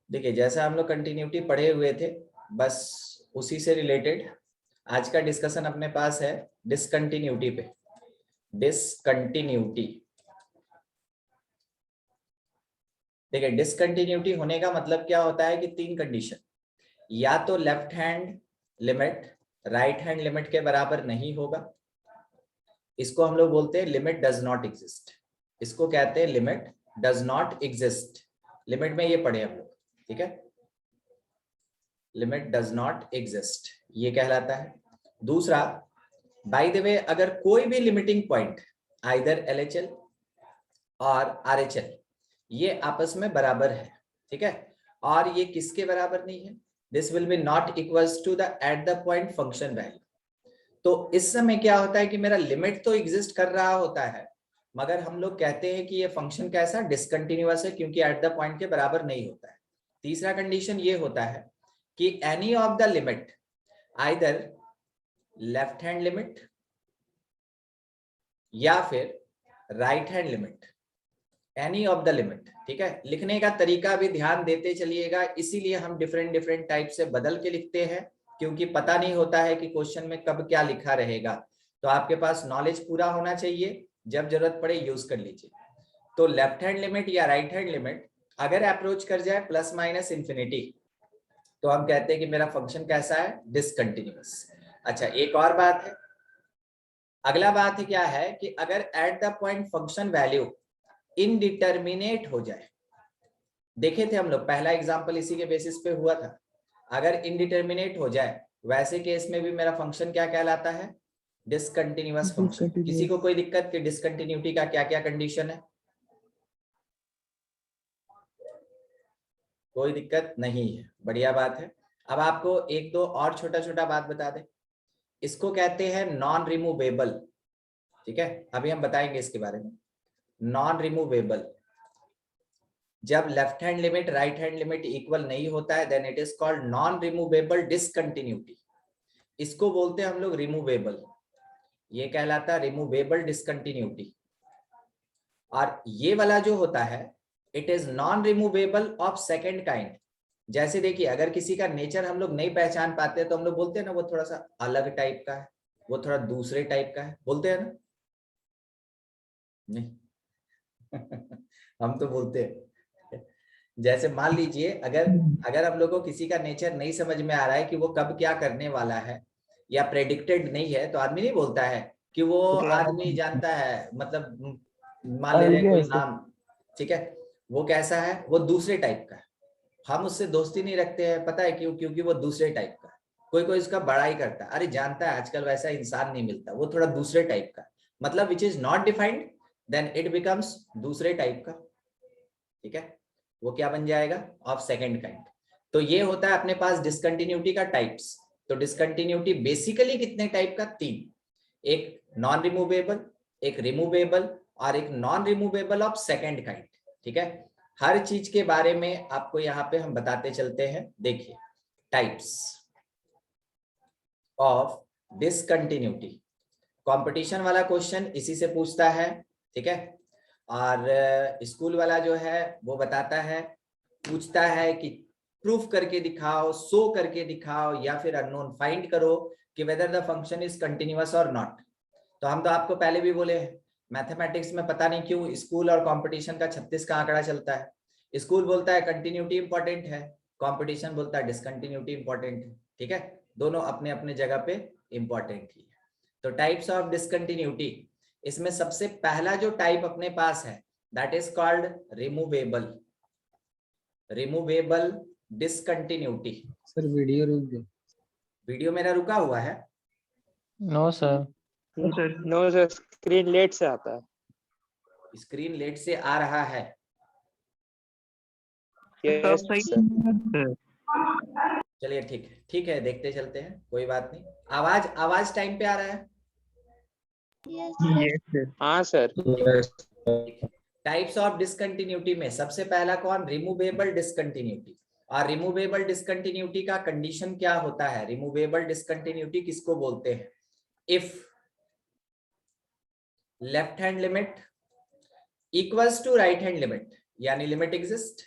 देखिए जैसा हम लोग कंटिन्यूटी पढ़े हुए थे बस उसी से रिलेटेड आज का डिस्कशन अपने पास है डिसकंटिन्यूटी पे। डिसकंटिन्यूटी, देखिए डिसकंटिन्यूटी होने का मतलब क्या होता है कि तीन कंडीशन, या तो left hand limit right hand limit के बराबर नहीं होगा, इसको हम लोग बोलते हैं लिमिट डज नॉट एग्जिस्ट, इसको कहते हैं limit does not exist. Limit में ये पढ़े हम लोग, ठीक है, लिमिट डज नॉट एग्जिस्ट ये कहलाता है। दूसरा, बाय द वे अगर कोई भी लिमिटिंग पॉइंट आइदर एलएचएल और आरएचएल ये आपस में बराबर है, ठीक है, और ये किसके बराबर नहीं है, this will be not equals to the at the point function value. तो इस समय क्या होता है कि मेरा लिमिट तो एग्जिस्ट कर रहा होता है मगर हम लोग कहते हैं कि ये फंक्शन कैसा डिसकंटिन्यूअस है क्योंकि एट द पॉइंट के बराबर नहीं होता है। तीसरा कंडीशन ये होता है कि any of the limit either left hand limit या फिर right hand limit, any of the limit, ठीक है। लिखने का तरीका भी ध्यान देते चलिएगा, इसीलिए हम डिफरेंट डिफरेंट टाइप से बदल के लिखते हैं क्योंकि पता नहीं होता है कि क्वेश्चन में कब क्या लिखा रहेगा। तो आपके पास नॉलेज पूरा होना चाहिए, जब जरूरत पड़े यूज कर लीजिए। तो लेफ्ट हैंड लिमिट या राइट हैंड लिमिट अगर अप्रोच कर जाए प्लस माइनस इंफिनिटी तो हम कहते हैं कि मेरा फंक्शन कैसा है डिसकंटिन्यूअस। अच्छा एक और बात है, अगला बात है क्या है कि अगर eight the point function value indeterminate हो जाए, देखे थे हम लोग पहला एग्जांपल इसी के बेसिस पे हुआ था, अगर इनडिटर्मिनेट हो जाए वैसे केस में भी मेरा फंक्शन क्या कहलाता है डिसकंटिन्यूअस फंक्शन। किसी को कोई दिक्कत कि डिसकंटिन्यूटी का क्या क्या कंडीशन है? कोई दिक्कत नहीं है, बढ़िया बात है। अब आपको एक दो और छोटा छोटा बात बता दे, इसको कहते हैं नॉन रिमूवेबल, ठीक है, अभी हम बताएंगे इसके बारे में। नॉन रिमूवेबल, जब left hand limit right hand limit equal नहीं होता है then it is called non removable discontinuity, इसको बोलते हैं हम लोग रिमूवेबल, ये कहलाता है रिमूवेबल डिसकंटिन्यूटी। और ये वाला जो होता है it is non removable of second kind. जैसे देखिए अगर किसी का नेचर हम लोग नहीं पहचान पाते तो हम लोग बोलते हैं ना वो थोड़ा सा अलग टाइप का है, वो थोड़ा दूसरे टाइप का है, बोलते हैं ना? नहीं हम तो बोलते हैं। जैसे मान लीजिए अगर अगर हम लोग को किसी का नेचर नहीं समझ में आ रहा है कि वो कब क्या करने वाला है या प्रेडिक्टेड नहीं है तो आदमी नहीं बोलता है कि वो आदमी जानता है, मतलब मान ले रहे हैं कोई नाम, ठीक है, वो कैसा है, वो दूसरे टाइप का है, हम उससे दोस्ती नहीं रखते हैं, पता है क्यों? क्योंकि वो दूसरे टाइप का है। कोई कोई इसका बड़ाई करता है, अरे जानता है आजकल वैसा इंसान नहीं मिलता, वो थोड़ा दूसरे टाइप का, मतलब which is not defined then it becomes दूसरे टाइप का, ठीक है, वो क्या बन जाएगा ऑफ सेकंड काइंड। तो ये होता है अपने पास डिसकंटिन्यूटी का टाइप्स। तो डिसकंटिन्यूटी बेसिकली कितने टाइप का? तीन, एक नॉन रिमूवेबल, एक रिमूवेबल और एक non removable of second kind, ठीक है। हर चीज के बारे में आपको यहाँ पे हम बताते चलते हैं। देखिए टाइप्स ऑफ डिसकंटिन्यूटी, कंपटीशन वाला क्वेश्चन इसी से पूछता है, ठीक है, और स्कूल वाला जो है वो बताता है, पूछता है कि प्रूफ करके दिखाओ, शो करके दिखाओ या फिर अननोन फाइंड करो कि whether the function is continuous और नॉट। तो हम तो आपको पहले भी बोले हैं मैथमेटिक्स में पता नहीं क्यों स्कूल और कंपटीशन का 36 का आंकड़ा चलता है। स्कूल बोलता है कंटिन्यूटी इंपॉर्टेंट है, कंपटीशन बोलता है डिसकंटिन्यूटी इंपॉर्टेंट है, ठीक है, दोनों अपने अपने जगह पे इंपॉर्टेंट ही है। तो टाइप्स ऑफ डिसकंटिन्यूटी, इसमें सबसे पहला जो टाइप अपने पास है that is called removable, removable discontinuity. Sir video रुक गया। वीडियो मेरा रुका हुआ है? No sir, no sir, screen late से आता है। स्क्रीन लेट से आ रहा है? Yes sir. चलिए ठीक है, ठीक है, देखते चलते हैं, कोई बात नहीं। आवाज आवाज टाइम पे आ रहा है? हाँ सर। टाइप्स ऑफ डिसकंटिन्यूटी में सबसे पहला कौन? Removable discontinuity. और रिमूवेबल डिसकंटिन्यूटी का कंडीशन क्या होता है? रिमूवेबल डिसकंटिन्यूटी किसको बोलते हैं? If left hand limit equals to right hand limit, यानी limit exist,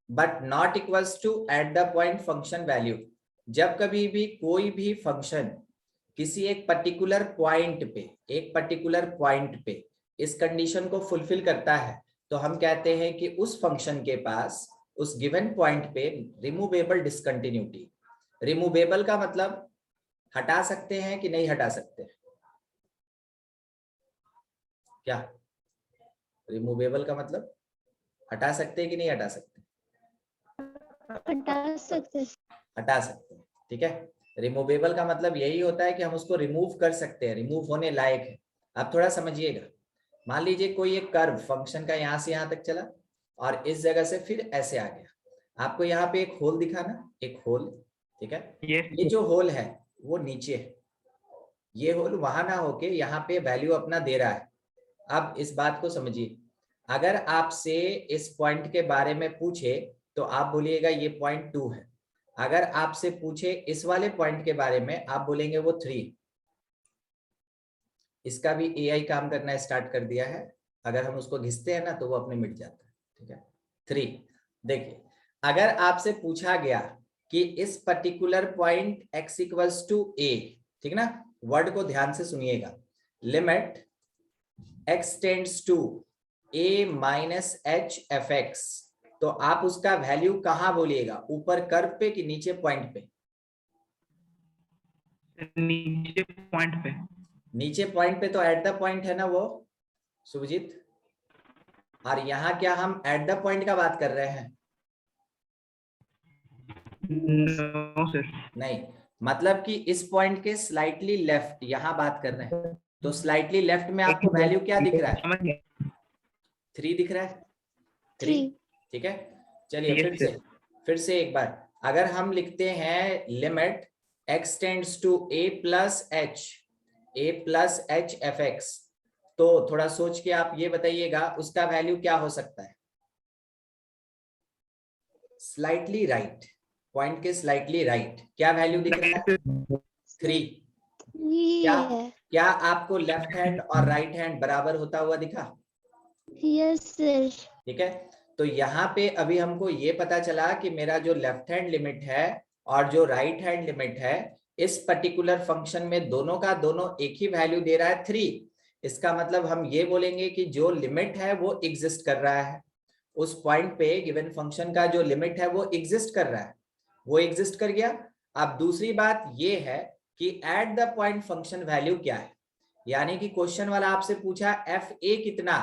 but not equals to at the point function value. जब कभी भी कोई भी फंक्शन किसी एक पर्टिकुलर पॉइंट पे इस कंडीशन को फुलफिल करता है, तो हम कहते हैं कि उस फंक्शन के पास उस गिवन पॉइंट पे रिमूवेबल डिसकंटिन्यूटी। रिमूवेबल का मतलब हटा सकते हैं कि नहीं हटा सकते? क्या रिमूवेबल का मतलब हटा सकते हैं कि नहीं हटा सकते? हटा सकते हैं। हटा सकते हैं, ठीक है। रिमूवेबल का मतलब यही होता है कि हम उसको रिमूव कर सकते हैं, रिमूव होने लायक है। आप थोड़ा समझिएगा। मान लीजिए कोई एक कर्व फंक्शन का यहां से यहां तक चला और इस जगह से फिर ऐसे आ गया। आपको यहाँ पे एक होल दिखा ना, एक होल, ठीक है। ये जो होल है वो नीचे है, ये होल वहां ना होके यहाँ पे वैल्यू अपना दे रहा है। अब इस बात को समझिए, अगर आपसे इस पॉइंट के बारे में पूछे तो आप बोलिएगा ये पॉइंट 2 है। अगर आपसे पूछे इस वाले पॉइंट के बारे में, आप बोलेंगे वो 3। इसका भी एआई काम करना स्टार्ट कर दिया है। अगर हम उसको घिसते हैं ना तो वो अपने मिट जाता है, ठीक है। 3। देखिए, अगर आपसे पूछा गया कि इस particular point x equals to a, ठीक ना, वर्ड को ध्यान से सुनिएगा, limit x tends to a minus h fx, तो आप उसका वैल्यू कहां बोलिएगा, ऊपर कर्व पे कि नीचे पॉइंट पे? नीचे पॉइंट पे। नीचे पॉइंट पे तो एट द पॉइंट है ना वो शुभजीत, और यहाँ क्या हम एट द पॉइंट का बात कर रहे हैं? No sir. नहीं, मतलब कि इस पॉइंट के स्लाइटली लेफ्ट यहाँ बात कर रहे हैं। तो स्लाइटली लेफ्ट में आपको वैल्यू क्या दिख रहा है? 3 दिख रहा है। 3, ठीक है। चलिए फिर से एक बार, अगर हम लिखते हैं limit x tends to a plus h fx, तो थोड़ा सोच के आप ये बताइएगा उसका वैल्यू क्या हो सकता है? स्लाइटली राइट, पॉइंट के स्लाइटली राइट क्या वैल्यू दिख रहा है? 3। क्या आपको लेफ्ट हैंड और राइट हैंड बराबर होता हुआ दिखा? Yes sir. ठीक है। तो यहाँ पे अभी हमको ये पता चला कि मेरा जो लेफ्ट हैंड लिमिट है और जो राइट हैंड लिमिट है, इस पर्टिकुलर फंक्शन में दोनों का दोनों एक ही वैल्यू दे रहा है 3। इसका मतलब हम ये बोलेंगे कि जो लिमिट है वो एग्जिस्ट कर रहा है उस पॉइंट पे, गिवन फंक्शन का जो लिमिट है वो एग्जिस्ट कर रहा है, वो एग्जिस्ट कर गया। अब दूसरी बात ये है कि at the point function value क्या है, यानी कि क्वेश्चन वाला आपसे पूछा एफ ए कितना,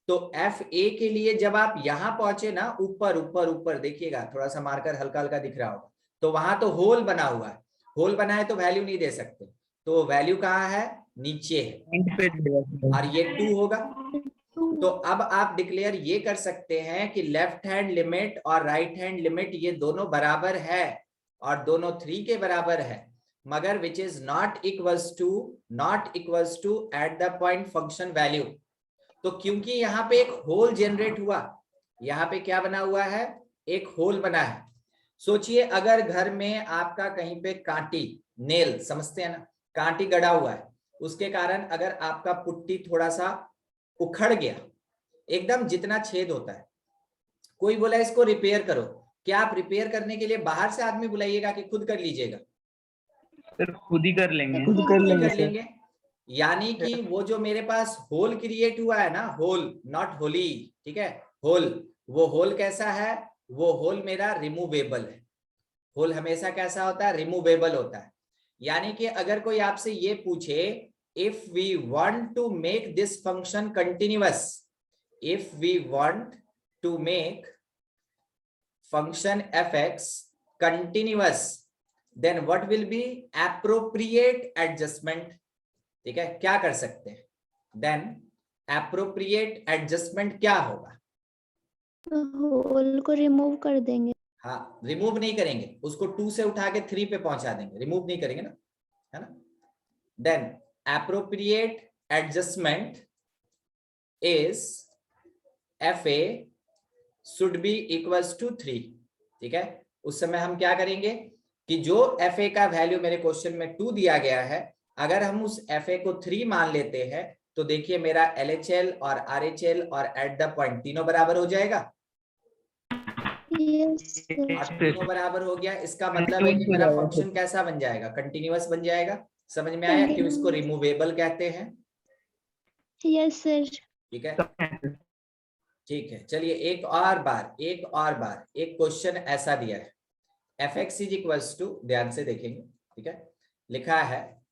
तो एफ ए के लिए जब आप यहां पहुंचे ना, ऊपर ऊपर ऊपर देखिएगा, थोड़ा सा मार्कर हल्का हल्का दिख रहा होगा, तो वहां तो होल बना हुआ है, होल बना है तो वैल्यू नहीं दे सकते, तो वैल्यू कहाँ है? नीचे है, और ये 2 होगा। तो अब आप डिक्लेयर ये कर सकते हैं कि लेफ्ट हैंड लिमिट और राइट हैंड लिमिट ये दोनों बराबर है और दोनों 3 के बराबर है, मगर which is not equals to at the point function value. तो क्योंकि यहाँ पे एक होल जनरेट हुआ, यहाँ पे क्या बना हुआ है? एक होल बना है। सोचिए अगर घर में आपका कहीं पे कांटी, नेल समझते हैं ना, कांटी गड़ा हुआ है, उसके कारण अगर आपका पुट्टी थोड़ा सा उखड़ गया, एकदम जितना छेद होता है, कोई बोला इसको रिपेयर करो, क्या आप रिपेयर करने के लिए बाहर से आदमी बुलाइएगा कि खुद कर लीजिएगा? सर खुद ही कर लेंगे। खुद कर लेंगे। यानी कि वो जो मेरे पास होल क्रिएट हुआ है ना, होल नॉट होली, ठीक है, होल, वो होल कैसा है? वो होल मेरा रिमूवेबल है। होल हमेशा कैसा होता है? रिमूवेबल होता है। यानी कि अगर कोई आपसे ये पूछे if we want to make this function continuous, if we want to make function fx continuous, then what will be appropriate adjustment, ठीक है, क्या कर सकते हैं? देन एप्रोप्रिएट एडजस्टमेंट क्या होगा? होल को रिमूव कर देंगे। हाँ, रिमूव नहीं करेंगे, उसको 2 से उठा के 3 पे पहुंचा देंगे, रिमूव नहीं करेंगे ना, है ना। Then appropriate adjustment is fa should be equals to 3, ठीक है। उस समय हम क्या करेंगे कि जो fa का वैल्यू मेरे क्वेश्चन में 2 दिया गया है, अगर हम उस fa को 3 मान लेते हैं तो देखिए मेरा LHL और RHL और एट द पॉइंट तीनों बराबर हो जाएगा। Yes, sir. और तीनों बराबर हो गया, इसका मतलब है कि मेरा फंक्शन कैसा बन जाएगा, कंटिन्यूअस बन जाएगा। समझ में आया? क्यों इसको रिमूवेबल कहते हैं? Yes, sir. ठीक है, ठीक है। चलिए एक और बार एक क्वेश्चन ऐसा दिया है, fx इज इक्वल्स टू, ध्यान से देखेंगे, ठीक है, लिखा है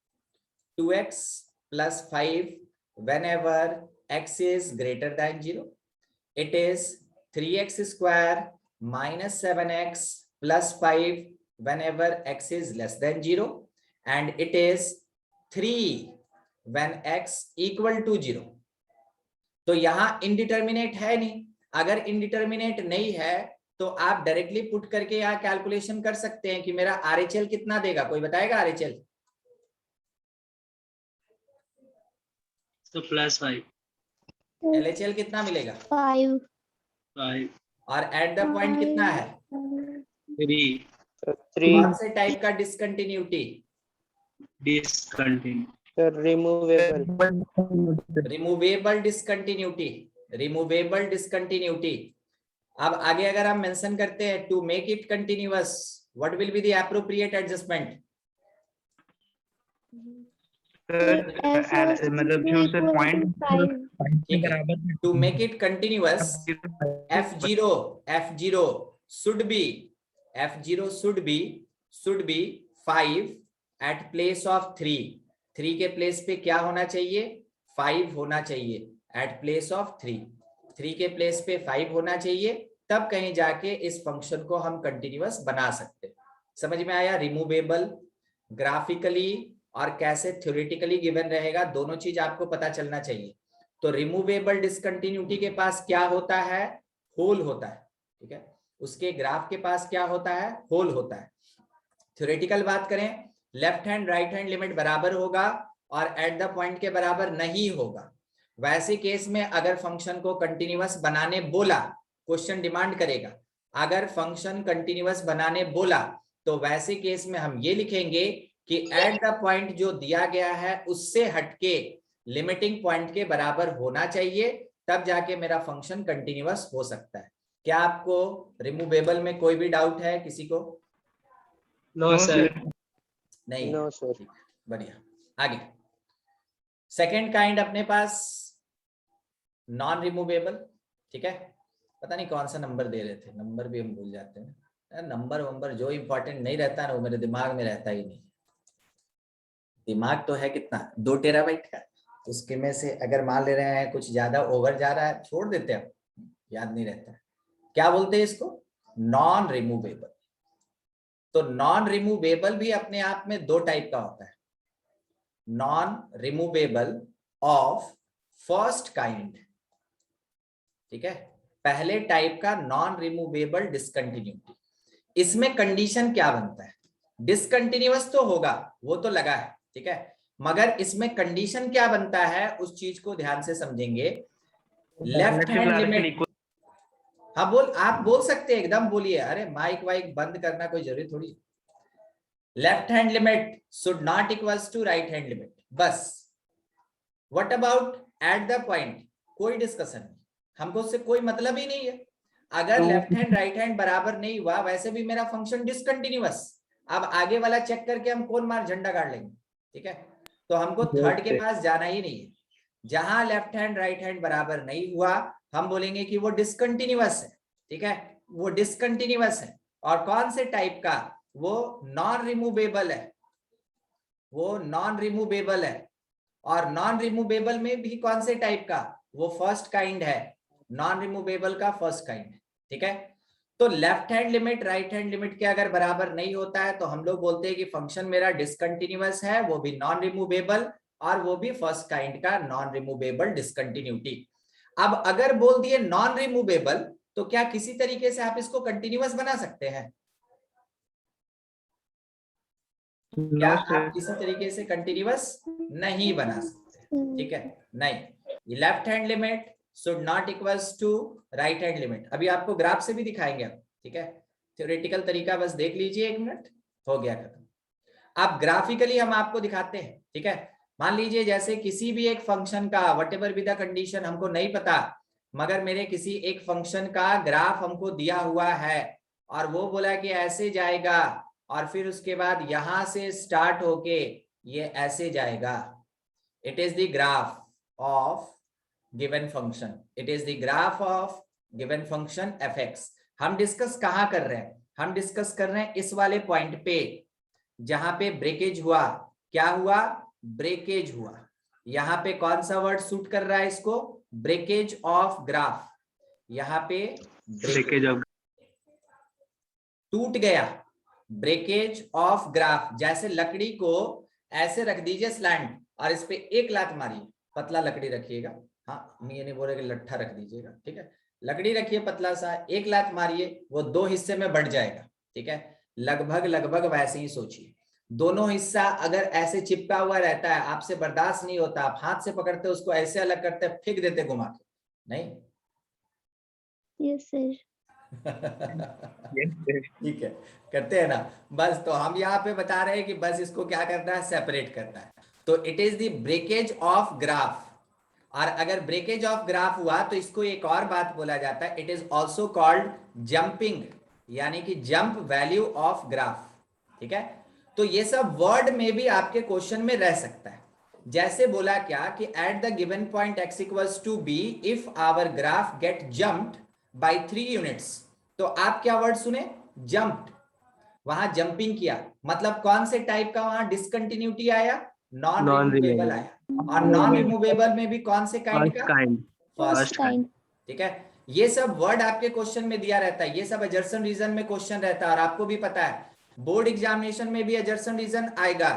2x plus 5 whenever x is greater than 0. It is 3x square minus 7x plus 5 whenever x is less than 0, and it is 3 when x equal to 0. तो यहाँ इनडिटर्मिनेट है नहीं, अगर इनडिटर्मिनेट नहीं है तो आप डायरेक्टली पुट करके यहाँ कैलकुलेशन कर सकते हैं कि मेरा RHL कितना देगा। कोई बताएगा RHL? तो +5 LHL कितना मिलेगा? 5. 5 और एट द पॉइंट कितना है? 3 कौन से टाइप का डिसकंटिन्यूटी? Discontinue removable discontinuity. अब आगे अगर हम मेंशन करते हैं to make it continuous, what will be the appropriate adjustment? मतलब जो sir point to make it continuous F0 should be 5 at place of 3 के प्लेस पे क्या होना चाहिए? 5 होना चाहिए। at place of 3 के प्लेस पे 5 होना चाहिए, तब कहीं जाके इस फंक्शन को हम कंटिन्यूअस बना सकते हैं। समझ में आया? रिमूवेबल ग्राफिकली और कैसे थ्योरेटिकली गिवन रहेगा, दोनों चीज आपको पता चलना चाहिए। तो रिमूवेबल डिसकंटिन्यूटी के पास क्या होता है? होल होता है, ठीक है। उसके ग्राफ के पास क्या होता है? होल होता है। थ्योरेटिकल बात करें, left hand right hand limit बराबर होगा और एट द पॉइंट के बराबर नहीं होगा। वैसे केस में अगर फंक्शन को कंटिन्यूअस बनाने बोला, क्वेश्चन डिमांड करेगा, अगर फंक्शन कंटिन्यूअस बनाने बोला तो वैसे केस में हम ये लिखेंगे कि एट द पॉइंट जो दिया गया है उससे हटके लिमिटिंग पॉइंट के बराबर होना चाहिए, तब जाके मेरा फंक्शन कंटिन्यूअस हो सकता है। क्या आपको रिमूवेबल में कोई भी डाउट है किसी को? नो सर नहीं? No sir. बढ़िया। आगे सेकेंड काइंड अपने पास नॉन रिमूवेबल, ठीक है। पता नहीं कौन सा नंबर दे रहे थे, नंबर भी हम भूल जाते हैं। नंबर जो इंपॉर्टेंट नहीं रहता है ना वो मेरे दिमाग में रहता ही नहीं। दिमाग तो है कितना, 2 टेराबाइट का, उसके में से अगर मान ले रहे हैं कुछ ज्यादा ओवर जा रहा है, छोड़ देते हैं, याद नहीं रहता है। क्या बोलते हैं इसको? Non removable. तो नॉन रिमूवेबल भी अपने आप में 2 टाइप का होता है। Non removable of first kind, ठीक है, पहले टाइप का नॉन रिमूवेबल डिसकंटिन्यूटी। इसमें कंडीशन क्या बनता है? डिसकंटिन्यूअस तो होगा, वो तो लगा है, ठीक है, मगर इसमें कंडीशन क्या बनता है उस चीज को ध्यान से समझेंगे। लेफ्ट हैंड लिमिट, हाँ बोल, आप बोल सकते हैं, एकदम बोलिए, अरे माइक वाइक बंद करना कोई जरूरी थोड़ी। Left hand limit should not equals to right hand limit, बस। What about at the point? कोई डिस्कशन नहीं, हमको उससे कोई मतलब ही नहीं है। अगर लेफ्ट हैंड राइट हैंड बराबर नहीं हुआ, वैसे भी मेरा फंक्शन डिसकंटिन्यूअस। अब आगे वाला चेक करके हम कौन मार झंडा गाड़ लेंगे, ठीक है। तो हमको थर्ड के पास जाना ही नहीं है। जहां लेफ्ट हैंड राइट हैंड बराबर नहीं हुआ, हम बोलेंगे कि वो डिसकंटिन्यूअस है, ठीक है, वो डिसकंटिन्यूअस है। और कौन से टाइप का? वो नॉन रिमूवेबल है, वो नॉन रिमूवेबल है। और नॉन रिमूवेबल में भी कौन से टाइप का? वो फर्स्ट काइंड है, नॉन रिमूवेबल का फर्स्ट काइंड है, ठीक है। तो left hand limit right hand limit के अगर बराबर नहीं होता है तो हम लोग बोलते हैं कि फंक्शन मेरा डिसकंटिन्यूअस है, वो भी नॉन रिमूवेबल, और वो भी फर्स्ट काइंड का नॉन रिमूवेबल डिसकंटिन्यूटी। अब अगर बोल दिए नॉन रिमूवेबल, तो क्या किसी तरीके से आप इसको कंटिन्यूअस बना सकते हैं? क्या आप किसी तरीके से कंटिन्यूअस नहीं बना सकते, ठीक है, नहीं। Left hand limit should not equals to right hand limit। अभी आपको ग्राफ से भी दिखाएंगे हम, ठीक है, थ्योरेटिकल तरीका बस देख लीजिए, 1 मिनट हो गया खत्म। अब ग्राफिकली हम आपको दिखाते हैं, ठीक है। मान लीजिए जैसे किसी भी एक फंक्शन का what ever be the condition हमको नहीं पता, मगर मेरे किसी एक फंक्शन का ग्राफ हमको दिया हुआ है और वो बोला कि ऐसे जाएगा और फिर उसके बाद यहां से स्टार्ट होके ये ऐसे जाएगा, it is the graph of given function, it is the graph of given function fx। हम डिस्कस कहां कर रहे हैं? हम डिस्कस कर रहे हैं इस वाले पॉइंट पे जहां पे ब्रेकेज हुआ। क्या हुआ? ब्रेकेज हुआ। यहाँ पे कौन सा वर्ड सूट कर रहा है इसको? Breakage of graph. यहाँ पे ब्रेकेज ऑफ टूट गया, ब्रेकेज ऑफ ग्राफ। जैसे लकड़ी को ऐसे रख दीजिए स्लैंट और इस पे एक लात मारिए, पतला लकड़ी रखिएगा। हाँ, मैं ये नहीं बोल रहा कि लट्ठा रख दीजिएगा, ठीक है? लकड़ी रखिए पतला सा, एक लात मारिए, वो 2 हिस्से में बढ़ जाएगा, ठीक है? लगभग वैसे ही सोचिए। दोनों हिस्सा अगर ऐसे चिपका हुआ रहता है, आपसे बर्दाश्त नहीं होता, आप हाथ से पकड़ते उसको ऐसे अलग करते, फेंक देते घुमा के, नहीं? Yes sir. ठीक है, करते हैं ना? बस तो हम यहाँ पे बता रहे हैं कि बस इसको क्या करना है? सेपरेट करना है। तो it is the breakage of graph. और अगर ब्रेकेज ऑफ ग्राफ हुआ तो इसको एक और बात बोला जाता है, it is also called jumping, यानी कि जंप वैल्यू ऑफ ग्राफ, ठीक है? तो ये सब वर्ड में भी आपके क्वेश्चन में रह सकता है। जैसे बोला क्या कि at the given point x equals to b if our graph get jumped by 3 units. तो आप क्या वर्ड सुने? जंप्ड। वहां जंपिंग किया, मतलब कौन से टाइप का वहां डिसकंटिन्यूटी आया? नॉन रिमूवेबल आया। और नॉन रिमूवेबल में भी कौन से काइंड का? फर्स्ट काइंड, ठीक है? ये सब वर्ड आपके क्वेश्चन में दिया रहता है, ये सब एजर्सन रीजन में क्वेश्चन रहता है। और आपको भी पता है बोर्ड एग्जामिनेशन में भी एजर्सन रीजन आएगा,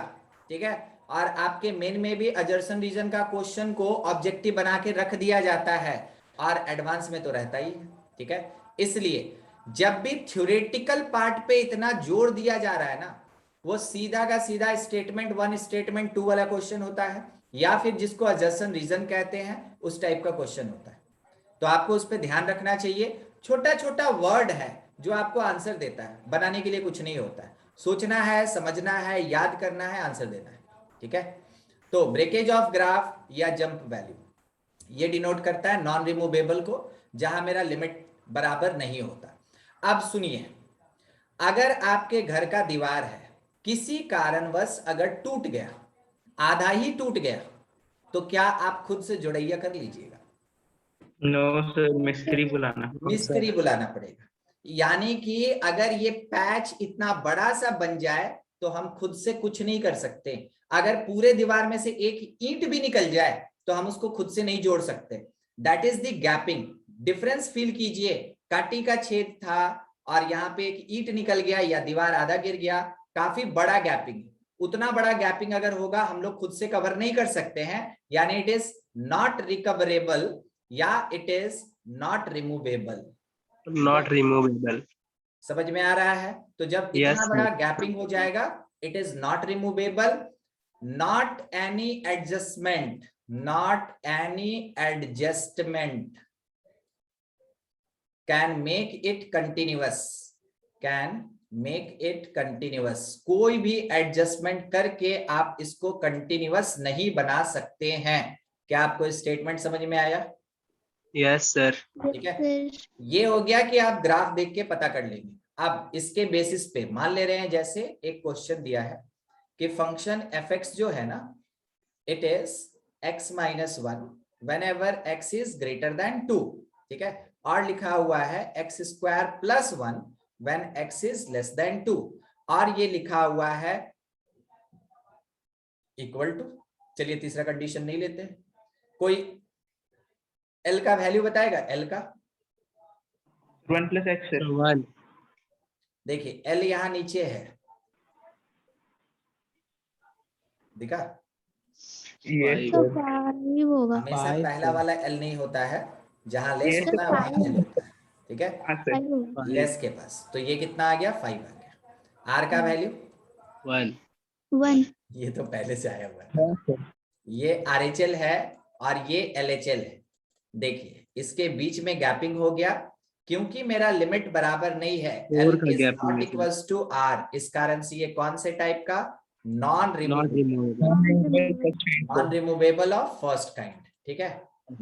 ठीक है? और आपके मेन में भी एजर्सन रीजन का क्वेश्चन को ऑब्जेक्टिव बना के रख दिया जाता है, और एडवांस में तो रहता ही है, ठीक है? इसलिए जब भी थ्योरेटिकल पार्ट पे इतना जोर दिया जा रहा है ना, वो सीधा का सीधा स्टेटमेंट 1 स्टेटमेंट 2 वाला क्वेश्चन होता है, या फिर जिसको एजर्सन रीजन कहते हैं उस टाइप का क्वेश्चन होता है। तो आपको उस पर ध्यान रखना चाहिए। छोटा छोटा वर्ड है जो आपको आंसर देता है, बनाने के लिए कुछ नहीं होता है, सोचना है, समझना है, याद करना है, आंसर देना है, ठीक है? तो ब्रेकेज ऑफ ग्राफ या जंप वैल्यू ये डिनोट करता है नॉन रिमूवेबल को, जहां मेरा लिमिट बराबर नहीं होता। अब सुनिए, अगर आपके घर का दीवार है, किसी कारणवश अगर टूट गया, आधा ही टूट गया, तो क्या आप खुद से जुड़ैया कर लीजिएगा? नो सर, मिस्त्री बुलाना। मिस्त्री बुलाना पड़ेगा। यानी कि अगर ये पैच इतना बड़ा सा बन जाए तो हम खुद से कुछ नहीं कर सकते। अगर पूरे दीवार में से एक ईंट भी निकल जाए तो हम उसको खुद से नहीं जोड़ सकते। That is the gapping. Difference feel कीजिए, काटी का छेद था और यहाँ पे एक ईंट निकल गया या दीवार आधा गिर गया, काफी बड़ा गैपिंग। उतना बड़ा गैपिंग अगर होगा हम लोग खुद से कवर नहीं कर सकते हैं, यानी इट इज नॉट रिकवरेबल या it is not removable. Not removable. समझ में आ रहा है? तो जब इतना बड़ा गैपिंग हो जाएगा, it is not removable. Not any adjustment, not any adjustment can make it continuous, can make it continuous. कोई भी एडजस्टमेंट करके आप इसको कंटिन्यूअस नहीं बना सकते हैं। क्या आपको स्टेटमेंट समझ में आया? Yes sir. ठीक है, ये हो गया कि आप ग्राफ देख के पता कर लेंगे। अब इसके बेसिस पे मान ले रहे हैं, जैसे एक क्वेश्चन दिया है कि फंक्शन fx जो है ना, it is x - 1 whenever x is greater than 2, ठीक है? और लिखा हुआ है x² + 1 when x is less than 2, और ये लिखा हुआ है इक्वल टू। चलिए तीसरा कंडीशन नहीं लेते, कोई L का वैल्यू बताएगा? L का 1 + x सर। 1। देखिए L यहाँ नीचे है, दिखा? ये तो 5 होगा। हमेशा पहला वाला L नहीं होता है, जहां लेस होता है वहां L होता है, ठीक है? हाँ सर। 5 होगा। लेस के पास, तो ये कितना आ गया? 5 आ गया। R का वैल्यू 1। 1। ये तो पहले से आया हुआ है, ये RHL है और ये LHL है। देखिए इसके बीच में गैपिंग हो गया, क्योंकि मेरा लिमिट बराबर नहीं है, L is not equals to R, इस कारण से ये कौन से टाइप का? Non removable of first kind, ठीक है?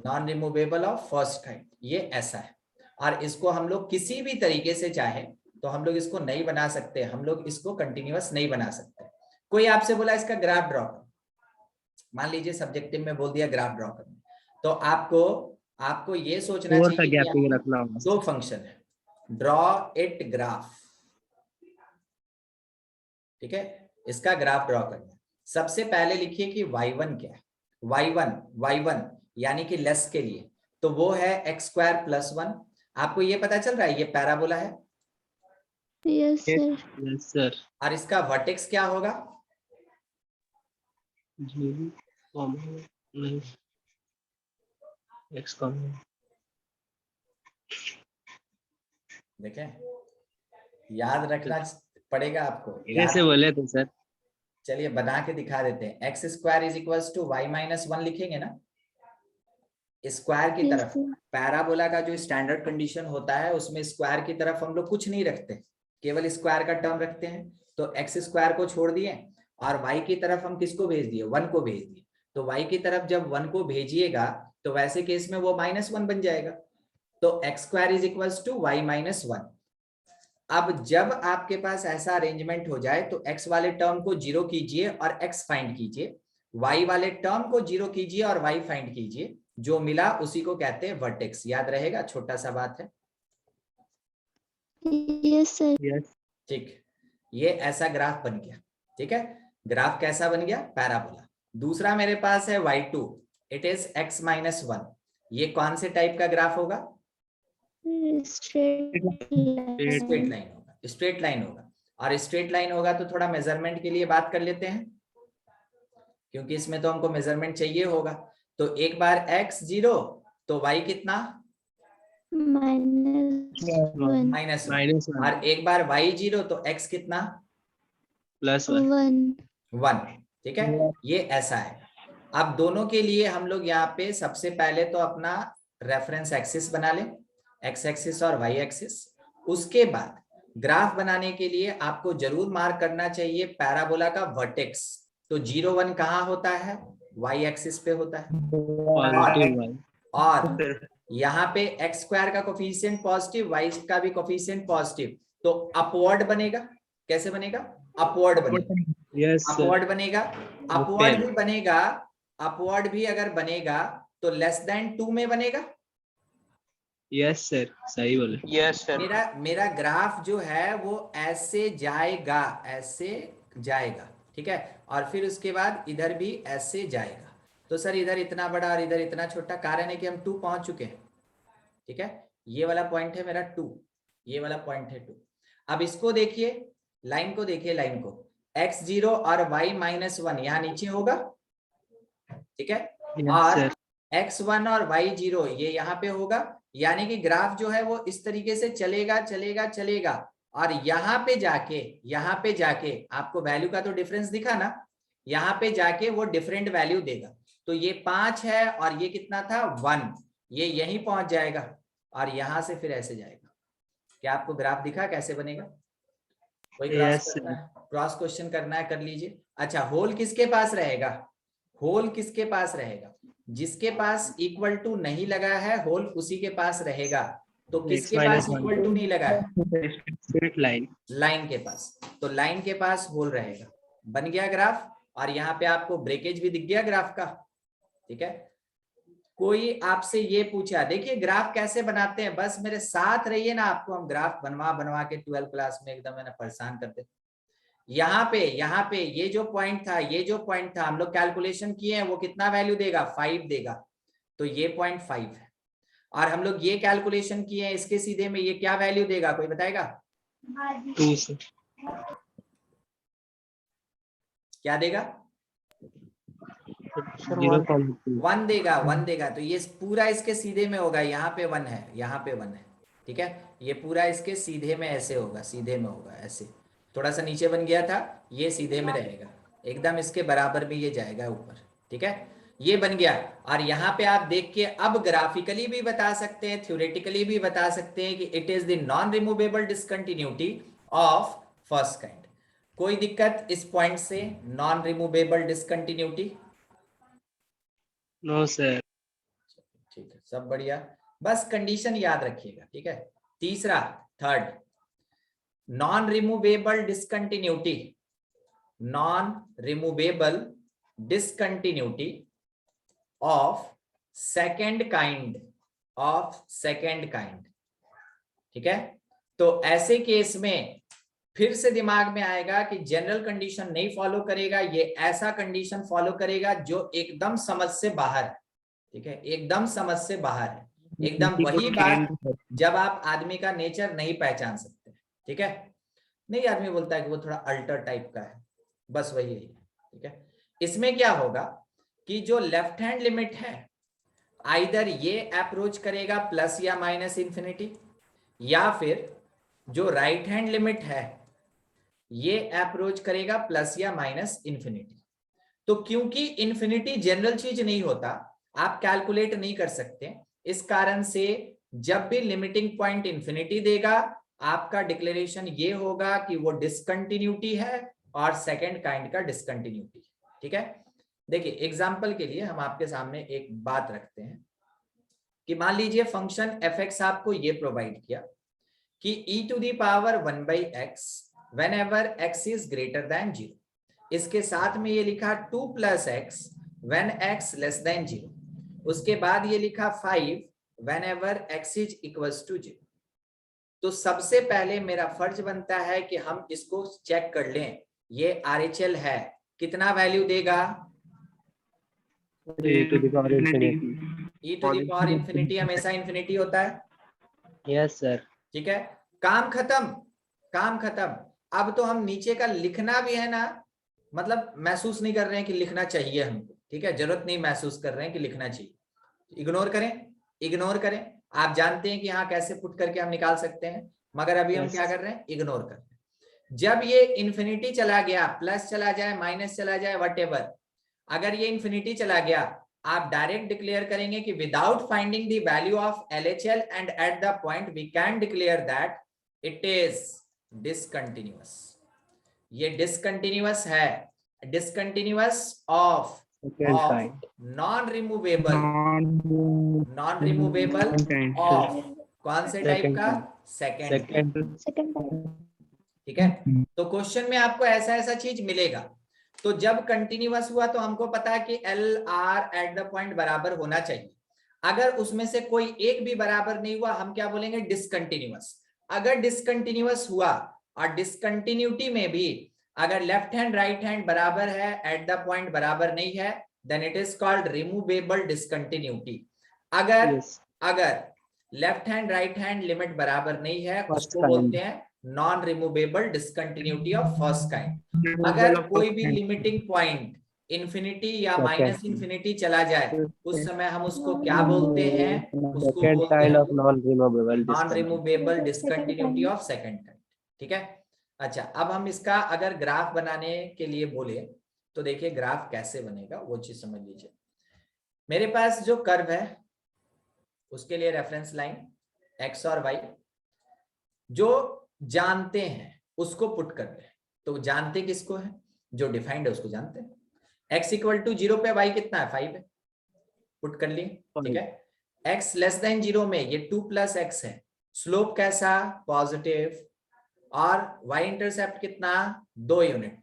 Non removable of first kind, ये ऐसा है। और इसको हम लोग किसी भी तरीके से चाहे तो हम लोग इसको नहीं बना सकते, हम लोग इसको कंटिन्यूअस नहीं बना सकते। कोई आपसे बोला इसका ग्राफ ड्रॉ करो, मान लीजिए सब्जेक्टिव में बोल दिया ग्राफ ड्रॉ करना, तो आपको ये सोचना थोड़ा सा चाहिए गैपिंग कि रखना होगा। दो फंक्शन है, ड्रॉ इट ग्राफ, ठीक है, इसका ग्राफ ड्रॉ करना। सबसे पहले लिखिए कि y1 क्या है, y1 यानी कि लेस के लिए तो वो है x² + 1। आपको ये पता चल रहा है ये पैराबोला है, यस सर। Yes sir. और इसका वर्टेक्स क्या होगा, जी कॉमन नहीं, x कॉमन। देखें, याद रखना पड़ेगा आपको। कैसे बोले थे सर? चलिए बना के दिखा देते हैं। x² = y - 1 लिखेंगे ना, स्क्वायर की यस तरफ। सर। पैराबोला का जो स्टैंडर्ड कंडीशन होता है उसमें स्क्वायर की तरफ हम लोग कुछ नहीं रखते, केवल स्क्वायर का टर्म रखते हैं। तो x² को छोड़ दिए और y की तरफ हम किसको भेज दिए, 1 को भेज दिए। तो y की तरफ जब 1 को भेजिएगा तो वैसे केस में वो -1 बन जाएगा। तो x² = y - 1। अब जब आपके पास ऐसा अरेंजमेंट हो जाए तो x वाले टर्म को 0 कीजिए और x फाइंड कीजिए, y वाले टर्म को 0 कीजिए और y फाइंड कीजिए, जो मिला उसी को कहते हैं वर्टेक्स। याद रहेगा, छोटा सा बात है। Yes sir. यस। ठीक, ये ऐसा ग्राफ बन गया। ठीक है, ग्राफ कैसा बन गया, पैराबोला। दूसरा मेरे पास है y2, इट इज x - 1। ये कौन से टाइप का ग्राफ होगा, स्ट्रेट लाइन होगा, स्ट्रेट लाइन होगा। और स्ट्रेट लाइन होगा तो थोड़ा मेजरमेंट के लिए बात कर लेते हैं, क्योंकि इसमें तो हमको मेजरमेंट चाहिए होगा। तो एक बार x 0 तो y कितना, -1, और एक बार y 0 तो x कितना, +1। 1। ठीक है, ये ऐसा है। अब दोनों के लिए हम लोग यहाँ पे सबसे पहले तो अपना रेफरेंस एक्सिस बना लें, x एक्सिस और y एक्सिस। उसके बाद ग्राफ बनाने के लिए आपको जरूर मार्क करना चाहिए पैराबोला का वर्टेक्स। तो 0 1 कहाँ होता है, y एक्सिस पे होता है। और यहाँ पे x² का कोफिशिएंट पॉजिटिव, y का भी कोफिशिएंट पॉजिटिव, तो अपवर्ड बनेगा। कैसे बनेगा, अपवर्ड बनेगा। यस अपवर्ड बनेगा, अपवर्ड भी बनेगा। अपवर्ड भी अगर बनेगा तो <2 में बनेगा। यस सर, सही बोले। Yes sir. मेरा ग्राफ जो है वो ऐसे जाएगा, ऐसे जाएगा। ठीक है, और फिर उसके बाद इधर भी ऐसे जाएगा। तो सर इधर इतना बड़ा और इधर इतना छोटा, कारण है कि हम 2 पहुंच चुके हैं। ठीक है, ये वाला पॉइंट है मेरा 2, ये वाला पॉइंट है 2। अब इसको देखिए, लाइन को देखिए, लाइन को x 0 और y - 1 यहाँ नीचे होगा। ठीक है, और x 1 और y 0 ये यहाँ पे होगा। यानी कि ग्राफ जो है वो इस तरीके से चलेगा चलेगा चलेगा, और यहाँ पे जाके आपको वैल्यू का तो डिफरेंस दिखा ना, यहाँ पे जाके वो डिफरेंट वैल्यू देगा। तो ये 5 है और ये कितना था, 1, ये यहीं पहुंच जाएगा और यहां से फिर ऐसे जाएगा। क्या आपको ग्राफ दिखा कैसे बनेगा? कोई क्रॉस क्वेश्चन करना है कर लीजिए। अच्छा, होल किसके पास रहेगा, होल किसके पास रहेगा, जिसके पास = नहीं लगा है होल उसी के पास रहेगा। तो किसके पास = नहीं लगा है, स्ट्रेट लाइन, लाइन के पास। तो लाइन के पास होल रहेगा। बन गया ग्राफ, और यहाँ पे आपको ब्रेकेज भी दिख गया ग्राफ का। ठीक है, कोई आपसे ये पूछा, देखिए ग्राफ कैसे बनाते हैं, बस मेरे साथ रहिए ना, आपको हम ग्राफ बनवा के 12th क्लास में एकदम मैंने परेशान कर दे। यहाँ पे ये जो पॉइंट था हम लोग कैलकुलेशन किए हैं, वो कितना वैल्यू देगा, 5 देगा। तो ये पॉइंट 5 है। और हम लोग ये कैलकुलेशन किए हैं इसके सीधे में, ये क्या वैल्यू देगा, कोई बताएगा? 2 से क्या देगा, 1 देगा, 1 देगा। तो ये पूरा इसके सीधे में होगा, यहाँ पे 1 है, यहाँ पे 1 है। ठीक है, ये पूरा इसके सीधे में ऐसे होगा, सीधे में होगा ऐसे। थोड़ा सा नीचे बन गया था, ये सीधे में रहेगा, एकदम इसके बराबर में ये जाएगा ऊपर। ठीक है, ये बन गया। और यहाँ पे आप देख के अब ग्राफिकली भी बता सकते हैं, थ्योरेटिकली भी बता सकते हैं कि it is the non removable discontinuity of first kind. कोई दिक्कत इस पॉइंट से, non removable discontinuity? No sir. ठीक है, सब बढ़िया, बस कंडीशन याद रखिएगा, ठीक है। तीसरा, third, non removable discontinuity, non removable discontinuity of second kind, of second kind, ठीक है। तो ऐसे केस में फिर से दिमाग में आएगा कि जनरल कंडीशन नहीं फॉलो करेगा, ये ऐसा कंडीशन फॉलो करेगा जो एकदम समझ से बाहर है, ठीक है, एकदम समझ से बाहर है, एकदम वही बात जब आप आदमी का नेचर नहीं पहचान सकते, ठीक है। नहीं, आदमी बोलता है कि वो थोड़ा अल्टर टाइप का है, बस वही है, ठीक है। इसमें क्या होगा कि जो लेफ्ट हैंड लिमिट है, आइदर ये अप्रोच करेगा प्लस या माइनस इंफिनिटी, या फिर जो राइट हैंड लिमिट है ये अप्रोच करेगा प्लस या माइनस इंफिनिटी। तो क्योंकि इंफिनिटी जनरल चीज नहीं होता, आप कैलकुलेट नहीं कर सकते, इस कारण से जब भी लिमिटिंग पॉइंट इंफिनिटी देगा, आपका डिक्लेरेशन ये होगा कि वो डिसकंटिन्यूटी है और सेकंड काइंड का डिसकंटिन्यूटी, ठीक है। देखिए एग्जांपल के लिए हम आपके सामने एक बात रखते हैं कि मान लीजिए फंक्शन fx आपको ये प्रोवाइड किया कि e to the power 1/x whenever x is greater than 0, इसके साथ में ये लिखा 2 + x when x less than 0, उसके बाद ये लिखा 5 whenever x is equals to 0। तो सबसे पहले मेरा फर्ज बनता है कि हम इसको चेक कर लें, ये RHL है, कितना वैल्यू देगा? e to the power infinity। e to the power infinity हमेशा इंफिनिटी होता है, यस सर। ठीक है। काम खत्म, काम खत्म। अब तो हम नीचे का लिखना भी है ना, मतलब महसूस नहीं कर रहे हैं कि लिखना चाहिए हमको, ठीक है, जरूरत नहीं महसूस कर रहे हैं कि लिखना चाहिए, इग्नोर करें, इग्नोर करें। आप जानते हैं कि हाँ कैसे पुट करके हम निकाल सकते हैं, मगर अभी हम क्या कर रहे हैं, इग्नोर कर रहे हैं। जब ये इंफिनिटी चला गया, प्लस चला जाए, माइनस चला जाए, व्हाटएवर, अगर ये इंफिनिटी चला गया, आप डायरेक्ट डिक्लेयर करेंगे कि without finding the value of LHL and at the point we can declare that it is discontinuous. ये डिसकंटिन्यूअस है, discontinuous of non removable, non removable of कौन से टाइप का? सेकंड, ठीक है। तो क्वेश्चन में आपको ऐसा ऐसा चीज मिलेगा। तो जब कंटिन्यूअस हुआ तो हमको पता है कि LR एट द पॉइंट बराबर होना चाहिए, अगर उसमें से कोई एक भी बराबर नहीं हुआ हम क्या बोलेंगे? डिसकंटिन्यूअस। अगर डिसकंटिन्यूअस हुआ और डिसकंटिन्यूटी में भी अगर लेफ्ट हैंड राइट हैंड बराबर है, एट द पॉइंट बराबर नहीं है, then it is called removable discontinuity. अगर अगर left hand right hand limit बराबर नहीं है, उसको बोलते हैं non removable discontinuity of first kind. अगर कोई भी लिमिटिंग पॉइंट इंफिनिटी या माइनस इंफिनिटी चला जाए, उस समय हम उसको क्या बोलते हैं? उसको बोलते हैं non removable discontinuity of second kind, ठीक है। अच्छा, अब हम इसका अगर ग्राफ बनाने के लिए बोले तो देखिए ग्राफ कैसे बनेगा वो चीज समझ लीजिए। मेरे पास जो कर्व है उसके लिए रेफरेंस लाइन x और y जो जानते हैं उसको पुट कर रहे हैं। तो जानते किसको है? जो डिफाइंड है उसको जानते हैं। x = 0 पे y कितना है? 5 है, पुट कर लिए, ठीक है। x < 0 में ये 2 + x है, स्लोप कैसा? पॉजिटिव, और y इंटरसेप्ट कितना? 2 यूनिट,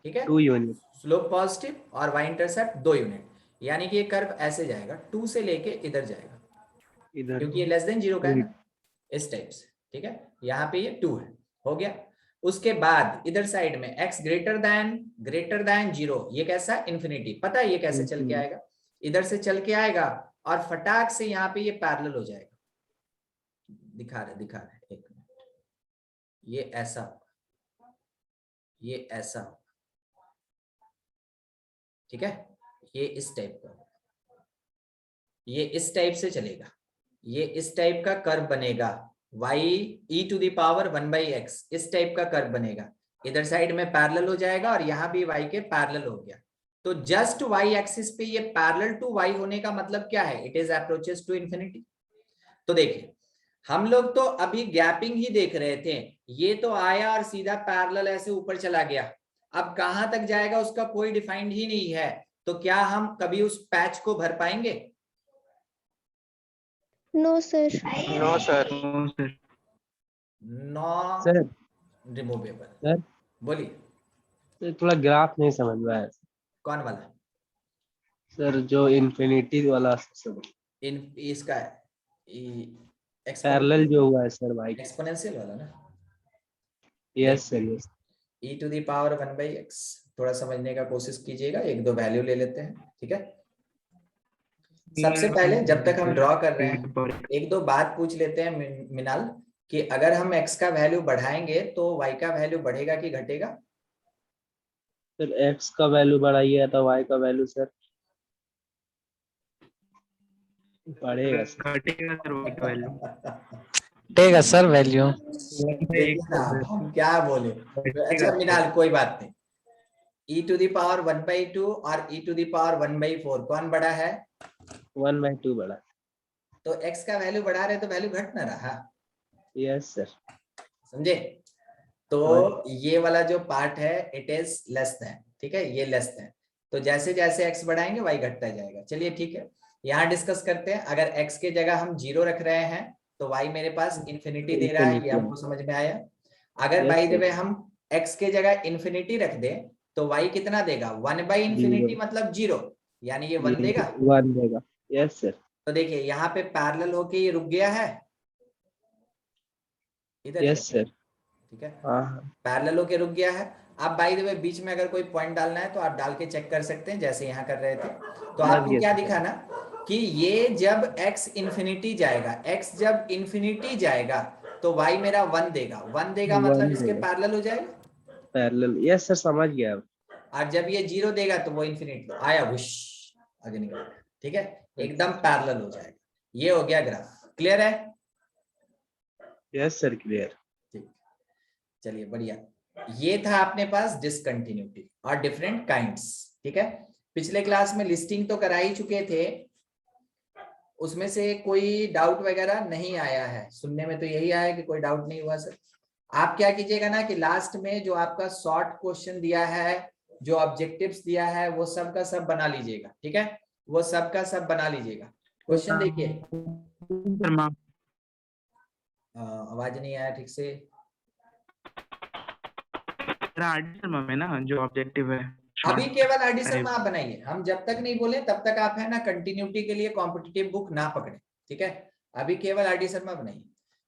ठीक है, 2 यूनिट, स्लोप पॉजिटिव और y इंटरसेप्ट 2 यूनिट, यानी कि ये कर्व ऐसे जाएगा, 2 से लेके इधर जाएगा, इधर क्योंकि ये < 0 का है ना, इस टाइप से, ठीक है। यहाँ पे ये 2 है, हो गया। उसके बाद इधर साइड में x ग्रेटर देन 0, ये कैसा? इंफिनिटी। पता है ये कैसे चल के आएगा? इधर से चल के आएगा और फटाक से यहाँ पे ये पैरेलल हो जाएगा। दिखा रहे एक मिनट, ये ऐसा होगा, ये ऐसा होगा, ठीक है, ये इस टाइप का, ये इस टाइप से चलेगा, ये इस टाइप का कर्व बनेगा, y e⁻ 1/x इस टाइप का कर्व बनेगा, इधर साइड में पैरेलल हो जाएगा और यहाँ भी y के पैरेलल हो गया। तो जस्ट y एक्सिस पे ये पैरेलल टू y होने का मतलब क्या है? It is approaches to infinity. तो देखिए हम लोग तो अभी गैपिंग ही देख रहे थे, ये तो आया और सीधा पैरेलल ऐसे ऊपर चला गया, अब कहां तक जाएगा उसका कोई डिफाइंड ही नहीं है। तो क्या हम कभी उस पैच को भर पाएंगे? No, sir. No, sir. No, sir. Non sir removable. Sir बोलिए थोड़ा ग्राफ नहीं समझ में आया कौन वाला? सर, जो इन्फिनिटी वाला सब इन इसका पैरेलल जो हुआ है सर भाई। एक्सपोनेंशियल वाला ना। Yes sir yes. e to the power 1/x। थोड़ा समझने का कोशिश कीजिएगा, एक दो वैल्यू ले लेते हैं, ठीक है। सबसे पहले जब तक हम ड्रॉ कर रहे हैं एक दो बात पूछ लेते हैं मिनाल, कि अगर हम x का वैल्यू बढ़ाएंगे तो y का वैल्यू बढ़ेगा कि घटेगा? सर x का वैल्यू बढ़ाइए तो y का वैल्यू सर बढ़ेगा सर। घटेगा सर y का वैल्यू। Tega sir value. देखिए ना हम क्या बोले। अच्छा मिनाल कोई बात नहीं, e टू द पावर 1/2 और e टू द पावर 1/4 कौन बड़ा है? 1/2 बढ़ा। तो x का वैल्यू बढ़ा रहे तो वैल्यू घट ना रहा। Yes sir. समझे? तो ये वाला जो पार्ट है इट इज लेस देन, ठीक है, ये लेस देन। तो जैसे जैसे x बढ़ाएंगे y घटता जाएगा। चलिए ठीक है, यहाँ डिस्कस करते हैं। अगर x के जगह हम 0 रख रहे हैं तो y मेरे पास इंफिनिटी दे रहा है, ये हमको समझ में आया। अगर बाय द वे हम x के जगह इंफिनिटी रख दें तो y कितना देगा? 1/∞, मतलब 0, यानी ये 1 देगा। 1 देगा। Yes sir. तो देखिए यहाँ पे पैरेलल होके ये रुक गया है इधर। Yes sir. ठीक है, हाँ पैरेलल होके रुक गया है। अब बाय द वे बीच में अगर कोई पॉइंट डालना है तो आप डाल के चेक कर सकते हैं, जैसे यहाँ कर रहे थे। तो आपको क्या दिखा ना कि ये जब x इंफिनिटी जाएगा, x जब इंफिनिटी जाएगा तो y मेरा 1 देगा। 1 देगा मतलब इसके पैरेलल हो जाएगा। पैरेलल। यस सर समझ गया। और जब ये 0 देगा तो वो इंफिनिटी आया, विश आगे निकल गया। ठीक है, एकदम पैरेलल हो जाएगा। ये हो गया ग्राफ। क्लियर है? Yes sir clear. ठीक, चलिए बढ़िया। ये था अपने पास डिसकंटिन्यूटी और डिफरेंट काइंड्स। ठीक है, पिछले क्लास में लिस्टिंग तो करा ही चुके थे, उसमें से कोई डाउट वगैरह नहीं आया है। सुनने में तो यही आया कि कोई डाउट नहीं हुआ सर। आप क्या कीजिएगा ना कि लास्ट में जो आपका शॉर्ट क्वेश्चन दिया है, जो ऑब्जेक्टिव्स दिया है, वो सब का सब बना लीजिएगा। ठीक है, वो सब का सब बना लीजिएगा। क्वेश्चन देखिए, आवाज नहीं आया ठीक से। शर्मा में ना जो ऑब्जेक्टिव है अभी केवल आरडी शर्मा आप बनाइए। हम जब तक नहीं बोले तब तक आप है ना कंटिन्यूटी के लिए कॉम्पिटिटिव बुक ना पकड़े। ठीक है, अभी केवल आरडी शर्मा बनाइए।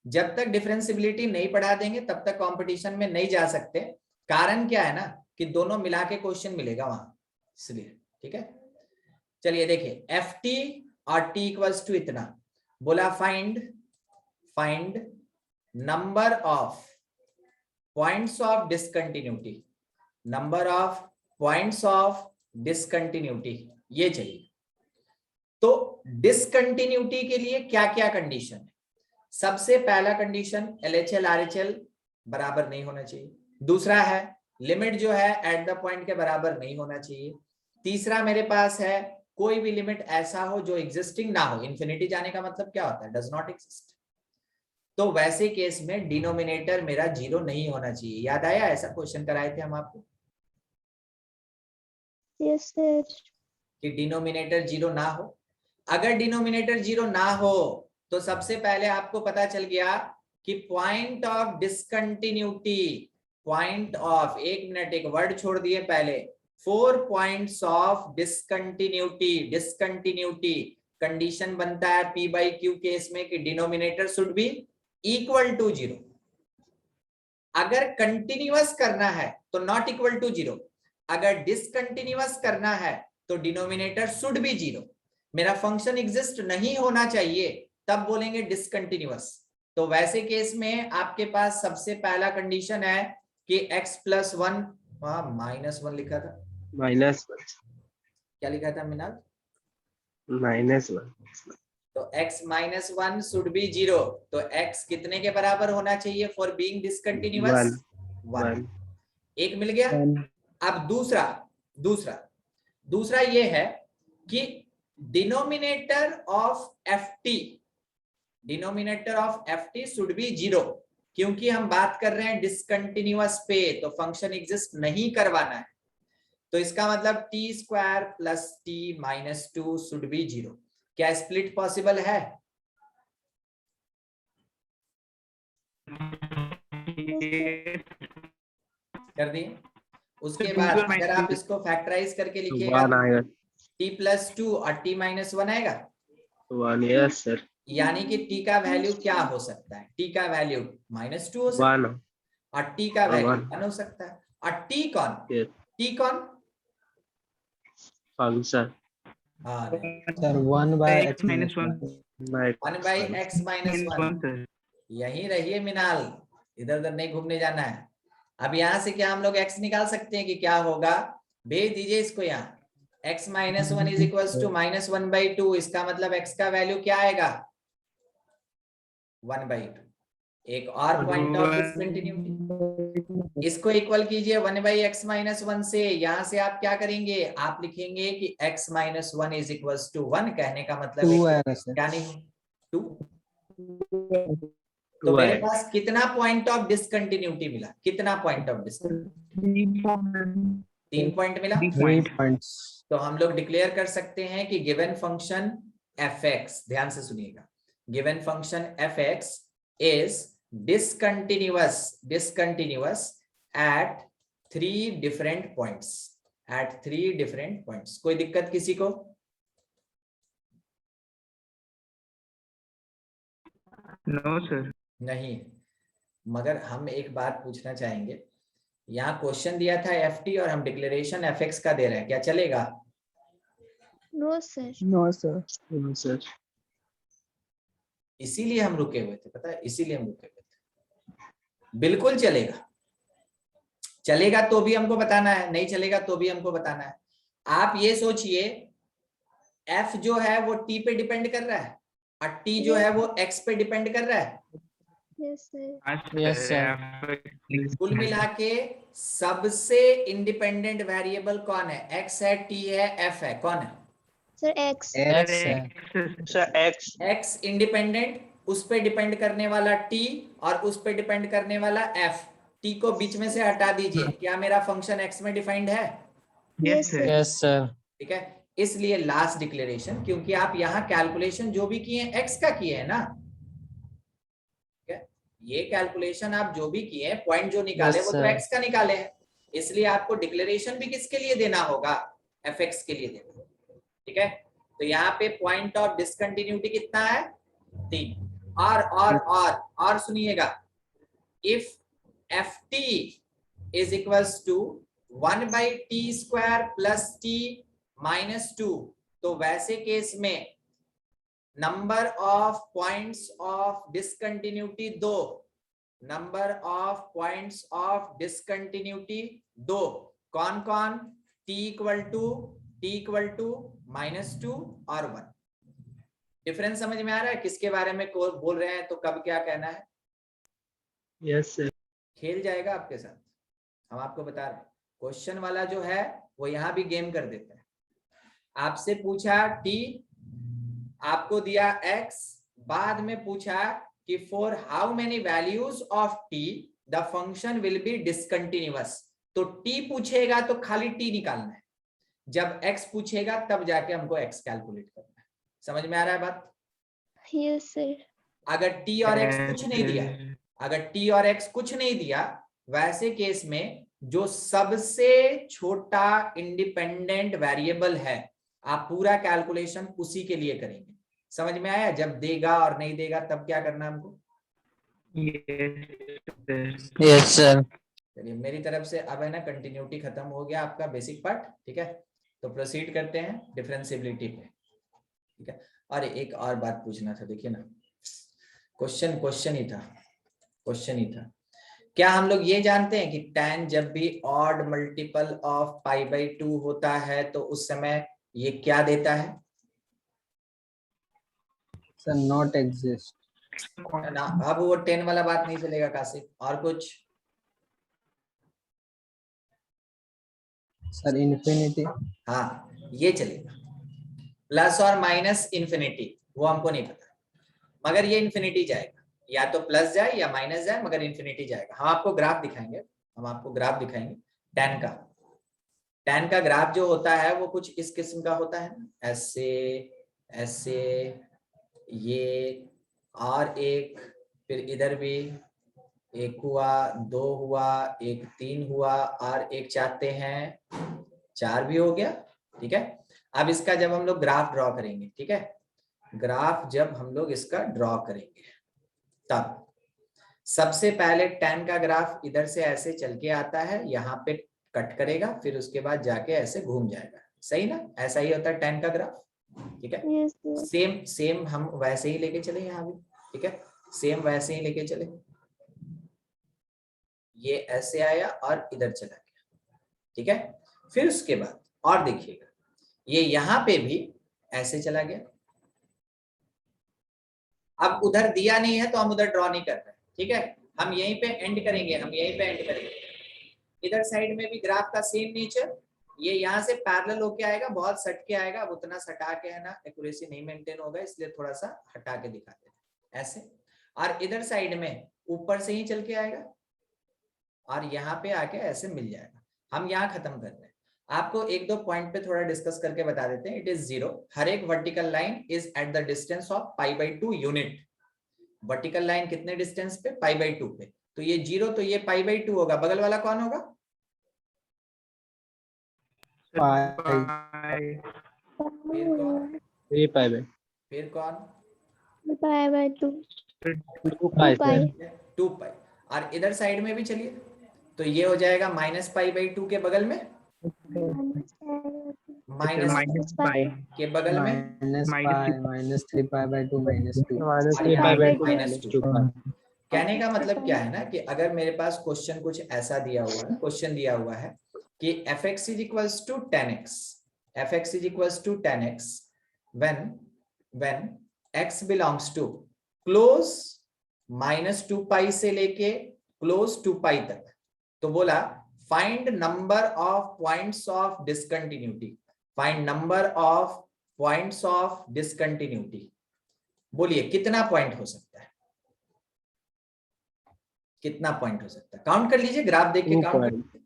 जब तक डिफरेंशियबिलिटी नहीं पढ़ा देंगे तब तक कंपटीशन में नहीं जा सकते। कारण क्या है ना कि दोनों मिला के क्वेश्चन मिलेगा वहां, इसलिए। ठीक है, चलिए देखिए, एफ टी और टी इक्वल्स टू इतना बोला। Find number of points of discontinuity, number of points of discontinuity, ये चाहिए। तो डिसकंटिन्यूटी के लिए क्या क्या कंडीशन है? सबसे पहला कंडीशन LHL RHL बराबर नहीं होना चाहिए। दूसरा है लिमिट जो है एट द पॉइंट के बराबर नहीं होना चाहिए। तीसरा मेरे पास है कोई भी लिमिट ऐसा हो जो एग्जिस्टिंग ना हो। इन्फिनिटी जाने का मतलब क्या होता है? Does not exist. तो वैसे केस में डिनोमिनेटर मेरा 0 नहीं होना चाहिए। याद आया? ऐसा क्वेश्चन कराए थे हम आपको Yes, sir. कि डिनोमिनेटर 0 ना हो। अगर डिनोमिनेटर 0 ना हो तो सबसे पहले आपको पता चल गया कि point of discontinuity, point of, एक मिनट एक वर्ड छोड़ दिए पहले, 4 points of discontinuity. Discontinuity condition बनता है P/Q केस में कि denominator should be equal to 0। अगर कंटिन्यूअस करना है तो नॉट इक्वल टू 0। अगर डिसकंटिन्यूअस करना है तो डिनोमिनेटर शुड बी 0। मेरा फंक्शन एग्जिस्ट नहीं होना चाहिए, तब बोलेंगे डिसकंटिन्यूअस। तो वैसे केस में आपके पास सबसे पहला कंडीशन है कि x + 1, -1 लिखा था, -1। क्या लिखा था मिनाल? -1। तो x - 1 शुड बी 0। तो x कितने के बराबर होना चाहिए फॉर बीइंग डिसकंटिन्यूअस? 1। एक मिल गया। अब दूसरा ये है कि denominator of ft should be 0, क्योंकि हम बात कर रहे हैं डिसकंटिन्यूअस पे, तो फंक्शन एग्जिस्ट नहीं करवाना है। तो इसका मतलब t² + t - 2 शुड बी 0। क्या स्प्लिट पॉसिबल है? कर दिए। उसके बाद अगर आप इसको फैक्टराइज करके लिखिएगा 1 आएगा। t+2 और t-1 आएगा। 1, यस सर। यानी कि t का वैल्यू क्या हो सकता है? t का वैल्यू -2 हो सकता है 1, और t का वैल्यू one. 1 हो सकता है। और t कौन? Yes. t कौन? फंक्शन हाँ sir 1 by x minus 1 1 by x minus 1। Sir. यही रहिए मिनाल, इधर उधर नहीं घूमने जाना है। अब यहाँ से क्या हम लोग x निकाल सकते हैं कि क्या होगा? भेज दीजिए इसको यहाँ। x minus 1 is equals to -1/2। इसका मतलब x का वैल्यू क्या आएगा? 1/2। एक और पॉइंट ऑफ डिसकंटिन्यूटी। इसको इक्वल कीजिए 1/x minus 1 से। यहाँ से आप क्या करेंगे? आप लिखेंगे कि x minus 1 is equals to 1। कहने का मतलब क्या नहीं, 2। तो मेरे पास कितना पॉइंट ऑफ डिसकंटिन्यूटी मिला? कितना पॉइंट ऑफ डिसकंटिन्यूटी? 3 पॉइंट मिला। 3 points। तो हम लोग डिक्लेयर कर सकते हैं कि गिवन फंक्शन fx, ध्यान से सुनिएगा, given function fx is discontinuous at 3 different points, at 3 different points। कोई दिक्कत किसी को? No sir. नहीं। मगर हम एक बात पूछना चाहेंगे, यहाँ क्वेश्चन दिया था ft और हम डिक्लेरेशन fx का दे रहे हैं, क्या चलेगा? No sir. No sir. No sir. इसीलिए हम रुके हुए थे, पता है, इसीलिए हम रुके हुए थे। बिल्कुल चलेगा, चलेगा तो भी हमको बताना है, नहीं चलेगा तो भी हमको बताना है। आप ये सोचिए f जो है वो t पे डिपेंड कर रहा है और t जो है वो x पे डिपेंड कर रहा है। Yes sir. Yes sir. कुल मिला के सबसे इंडिपेंडेंट वेरिएबल कौन है? x है, t है, f है, कौन है? Sir x. Sir x x independent, उस पे डिपेंड करने वाला t और उस पे डिपेंड करने वाला f। t को बीच में से हटा दीजिए। क्या मेरा फंक्शन x में डिफाइंड है? Yes sir. Yes sir. ठीक है, इसलिए लास्ट डिक्लेरेशन, क्योंकि आप यहाँ कैलकुलेशन जो भी किए x का किए हैं ना, ये कैलकुलेशन आप जो भी किए, पॉइंट जो निकाले Yes, वो तो sir. x का निकाले हैं, इसलिए आपको डिक्लेरेशन भी किसके लिए देना होगा? fx के लिए देना होगा। ठीक है, तो यहाँ पे पॉइंट ऑफ डिसकंटिन्यूटी कितना है? 3। और सुनिएगा, if ft is equals to 1/t² plus t minus 2, तो वैसे केस में number of points of discontinuity 2, number of points of discontinuity 2 कौन कौन? t equal to -2 और 1। डिफरेंस समझ में आ रहा है किसके बारे में बोल रहे हैं, तो कब क्या कहना है? Yes sir. खेल जाएगा आपके साथ, हम आपको बता रहे हैं। क्वेश्चन वाला जो है वो यहाँ भी गेम कर देता है। आपसे पूछा t, आपको दिया x, बाद में पूछा कि for how many values of t the function will be discontinuous. तो t पूछेगा तो खाली t निकालना है, जब x पूछेगा तब जाके हमको x कैलकुलेट करना है। समझ में आ रहा है बात? Yes sir. अगर t और x कुछ नहीं दिया, अगर t और x कुछ नहीं दिया, वैसे केस में जो सबसे छोटा इंडिपेंडेंट वेरिएबल है, आप पूरा कैलकुलेशन उसी के लिए करेंगे। समझ में आया? जब देगा और नहीं देगा तब क्या करना हमको? Yes sir. चलिए, मेरी तरफ से अब है ना कंटिन्यूटी खत्म हो गया आपका बेसिक पार्ट। ठीक है, तो प्रोसीड करते हैं डिफरेंशिएबिलिटी पे। ठीक है, और एक और बात पूछना था, देखिए ना, क्वेश्चन ही था। क्या हम लोग ये जानते हैं कि tan जब भी ऑड मल्टीपल ऑफ π/2 होता है तो उस समय ये क्या देता है? Sir not exist. ना, अब वो 10 वाला बात नहीं चलेगा काशिफ, और कुछ? Sir infinity. हाँ, ये चलेगा। प्लस और माइनस इन्फिनिटी वो हमको नहीं पता, मगर ये इन्फिनिटी जाएगा, या तो प्लस जाए या माइनस जाए, मगर इन्फिनिटी जाएगा। हम आपको ग्राफ दिखाएंगे, tan का ग्राफ जो होता है वो कुछ इस किस्म का होता है, ऐसे ये, और एक फिर इधर भी एक हुआ, 2 हुआ, एक 3 हुआ और एक चाहते हैं 4 भी हो गया। ठीक है, अब इसका जब हम लोग ग्राफ ड्रॉ करेंगे, ठीक है, ग्राफ जब हम लोग इसका ड्रॉ करेंगे तब सबसे पहले tan का ग्राफ इधर से ऐसे चल के आता है, यहाँ पे कट करेगा, फिर उसके बाद जाके ऐसे घूम जाएगा। सही ना, ऐसा ही होता है tan का ग्राफ। ठीक है, Yes, sir. सेम हम वैसे ही लेके चले यहाँ भी। ठीक है, सेम वैसे ही लेके चले, ये ऐसे आया और इधर चला गया। ठीक है, फिर उसके बाद और देखिएगा, ये यहाँ पे भी ऐसे चला गया। अब उधर दिया नहीं है तो हम उधर ड्रॉ नहीं कर रहे। ठीक है, हम यहीं पे एंड करेंगे, हम यहीं पे एंड करेंगे। इधर साइड में भी ग्राफ का सेम नेचर, ये यहाँ से पैरेलल होके आएगा, बहुत सट के आएगा। अब उतना सटा के है ना, एक्यूरेसी नहीं मेंटेन होगा, इसलिए थोड़ा सा हटा के दिखाते हैं ऐसे। और इधर साइड में ऊपर से ही चल के आएगा और यहाँ पे आके ऐसे मिल जाएगा। हम यहाँ खत्म कर रहे हैं। आपको एक दो पॉइंट पे थोड़ा डिस्कस करके बता देते हैं। इट इज 0, हर एक vertical line is at the distance of π/2 unit. Vertical line कितने डिस्टेंस पे? π/2 पे। तो ये 0, तो ये π/2 होगा। बगल वाला कौन होगा? फिर कौन? 3π/2 फिर कौन? π/2. 2π सर 2π। और इधर साइड में भी चलिए, तो ये हो जाएगा -π/2 के बगल में, माइनस -π के बगल में -3π/2 -2 -3π/2। कहने का मतलब क्या है ना कि अगर मेरे पास क्वेश्चन कुछ ऐसा दिया हुआ है, क्वेश्चन दिया हुआ है कि fx is equals to tan x, fx is equals to tan x when x belongs to close -2π से लेके close 2π तक, तो बोला find number of points of discontinuity, find number of points of discontinuity। बोलिए कितना पॉइंट हो सकता है? कितना पॉइंट हो सकता है? काउंट कर लीजिए, ग्राफ देख के काउंट कर लीजिए।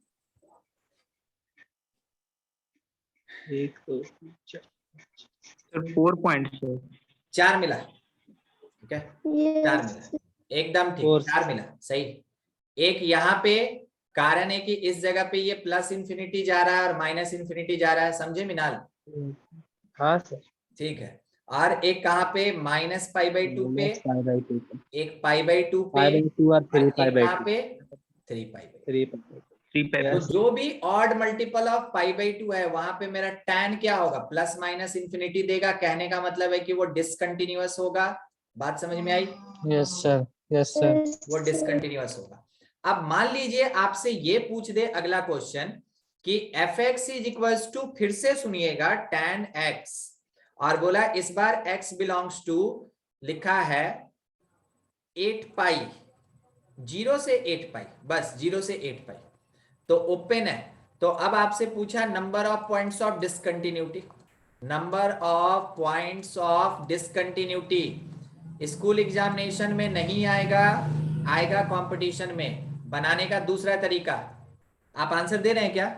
1 2 सर 4 पॉइंट्स सर 4 मिला। ठीक है, 4 Yes. मिला, एकदम ठीक, 4 4 मिला, सही। एक यहाँ पे कारण है कि इस जगह पे ये प्लस इंफिनिटी जा रहा है और माइनस इंफिनिटी जा रहा है, समझे मिनाल? हाँ सर ठीक है, और एक कहाँ पे? -π/2 पे, π/2 एक π/2 पे, π/2 और और एक कहाँ 3π/2 पे? 3π/2। 3π/2 तो जो भी ऑड मल्टीपल ऑफ π/2 है वहां पे मेरा tan क्या होगा? प्लस माइनस इंफिनिटी देगा। कहने का मतलब है कि वो डिसकंटिन्यूअस होगा। बात समझ में आई? Yes sir, yes sir. Yes, वो sir. डिसकंटिन्यूअस होगा। अब मान लीजिए आपसे ये पूछ दे अगला क्वेश्चन कि fx इज इक्वल्स टू, फिर से सुनिएगा, tan x, और बोला इस बार x बिलोंग्स टू, लिखा है 8π, 0 से 8π, बस 0 से 8π, तो ओपन है। तो अब आपसे पूछा number of points of discontinuity, number of points of discontinuity school examination में नहीं आएगा, आएगा कंपटीशन में। बनाने का दूसरा तरीका, आप आंसर दे रहे हैं क्या?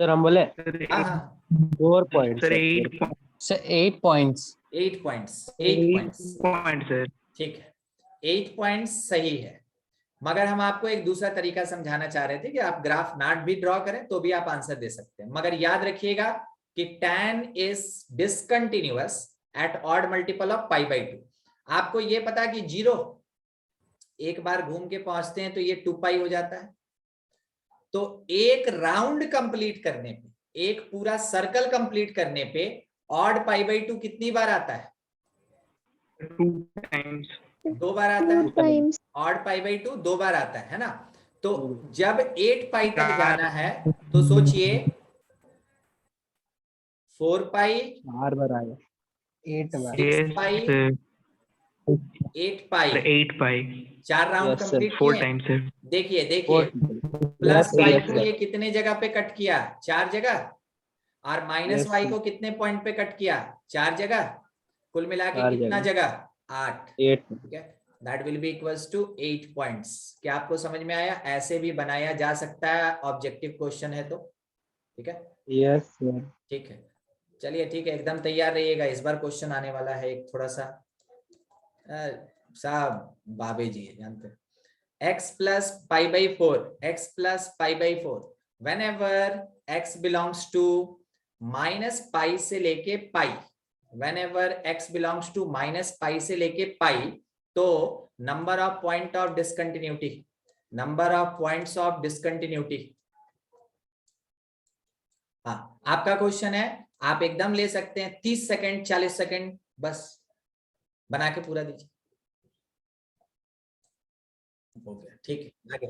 सर हम बोले हाँ हाँ, 4 point sir 8 sir 8 points. 8 points, 8 points, point sir ठीक है, 8 पॉइंट्स सही है। मगर हम आपको एक दूसरा तरीका समझाना चाह रहे थे कि आप ग्राफ नाट भी ड्रॉ करें तो भी आप आंसर दे सकते हैं। मगर याद रखिएगा कि tan is discontinuous at odd multiple of π/2। आपको ये पता कि 0 एक बार घूम के पहुंचते हैं तो ये 2π हो जाता है। तो एक राउंड कंप्लीट करने पे, एक पूरा सर्कल कंप्लीट करने पे ऑड π/2 कितनी बार आता है? 2 टाइम्स 2 बार आता है। 2 times. ऑड π/2 2 बार आता है ना। तो जब 8π तक जाना है तो सोचिए 4π, 4 बार आया 8 बार 6π, 8π, 8π 4 राउंड Yes, sir. कंप्लीट 4 किए। टाइम्स सर देखिए देखिए, प्लस Yes, y yes, को sir. ये कितने जगह पे कट किया? 4 जगह। और माइनस Yes, y sir. को कितने पॉइंट पे कट किया? 4 जगह। कुल मिला के 4 कितना जगह। जगह? 8। 8 ठीक है, that will be equals to 8 points. क्या आपको समझ में आया? ऐसे भी बनाया जा सकता है, ऑब्जेक्टिव क्वेश्चन है तो। ठीक है, यस सर ठीक है, चलिए ठीक है, एकदम तैयार रहिएगा। इस बार क्वेश्चन आने वाला है एक थोड़ा सा सब बाबे जी है, जानते हैं। x plus pi by 4, x plus pi by 4, whenever x belongs to minus pi से लेके pi, whenever x belongs to minus pi से लेके pi, तो number of point of discontinuity, number of points of discontinuity। हाँ, आपका question है, आप एकदम ले सकते हैं 30 सेकंड 40 सेकंड, बस बना के पूरा दीजिए। हो गया, ठीक है, आगे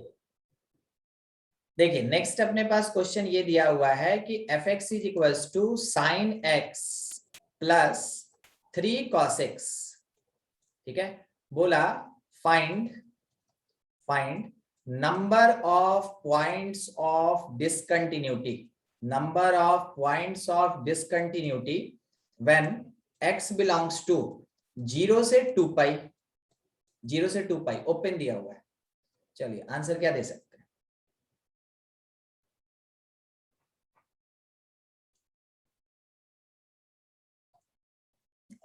देखिए। नेक्स्ट अपने पास क्वेश्चन ये दिया हुआ है कि f(x) is equals to sin x plus 3 cos x, ठीक है। बोला find number of points of discontinuity, number of points of discontinuity when x belongs to 0 से 2 पाई, 0 से 2 पाई ओपन दिया हुआ है। चलिए आंसर क्या दे सकते हैं?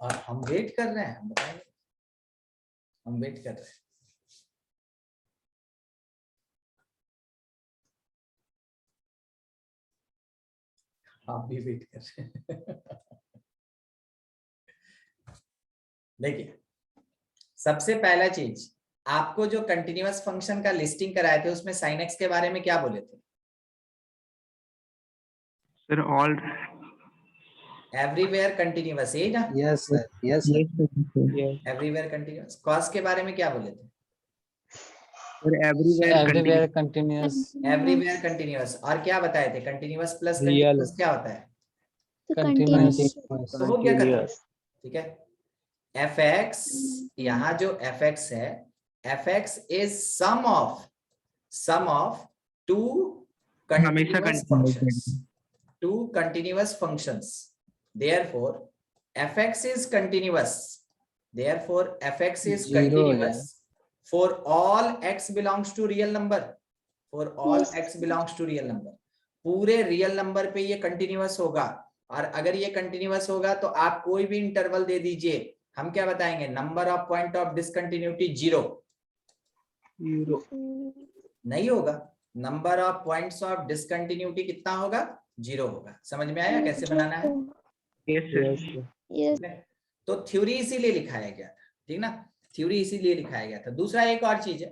और हम वेट कर रहे हैं, हम बताएंगे, हम वेट कर रहे हैं। आप भी वेट कर रहे हैं। देखिए, सबसे पहला चीज, आपको जो कंटिन्यूअस फंक्शन का लिस्टिंग कराए थे उसमें sin x के बारे में क्या बोले थे? सर ऑल एवरीवेयर कंटिन्यूअस, यही ना? Yes, sir. Yes, sir. Everywhere continuous. cos के बारे में क्या बोले थे? Sir everywhere Everywhere continuous. Everywhere continuous. और क्या बताए थे? Continuous plus Real. कंटिन्यूअस क्या होता है? Continuous. तो हो गया खत्म, ठीक है। fx, यहाँ जो fx है, fx is sum of two हमेशा continuous functions, two continuous functions. Therefore fx is continuous, therefore fx is Zero continuous for all x belongs to real number, for all Yes. x belongs to real number। पूरे real number पे ये continuous होगा, और अगर ये continuous होगा तो आप कोई भी इंटरवल दे दीजिए, हम क्या बताएंगे? Number of point of discontinuity 0 नहीं होगा, number of points of discontinuity कितना होगा? 0 होगा। समझ में आया कैसे बनाना है? Yes sir. Yes. तो थ्योरी इसीलिए लिखाया गया था, ठीक ना, थ्योरी इसीलिए लिखाया गया था। दूसरा एक और चीज है,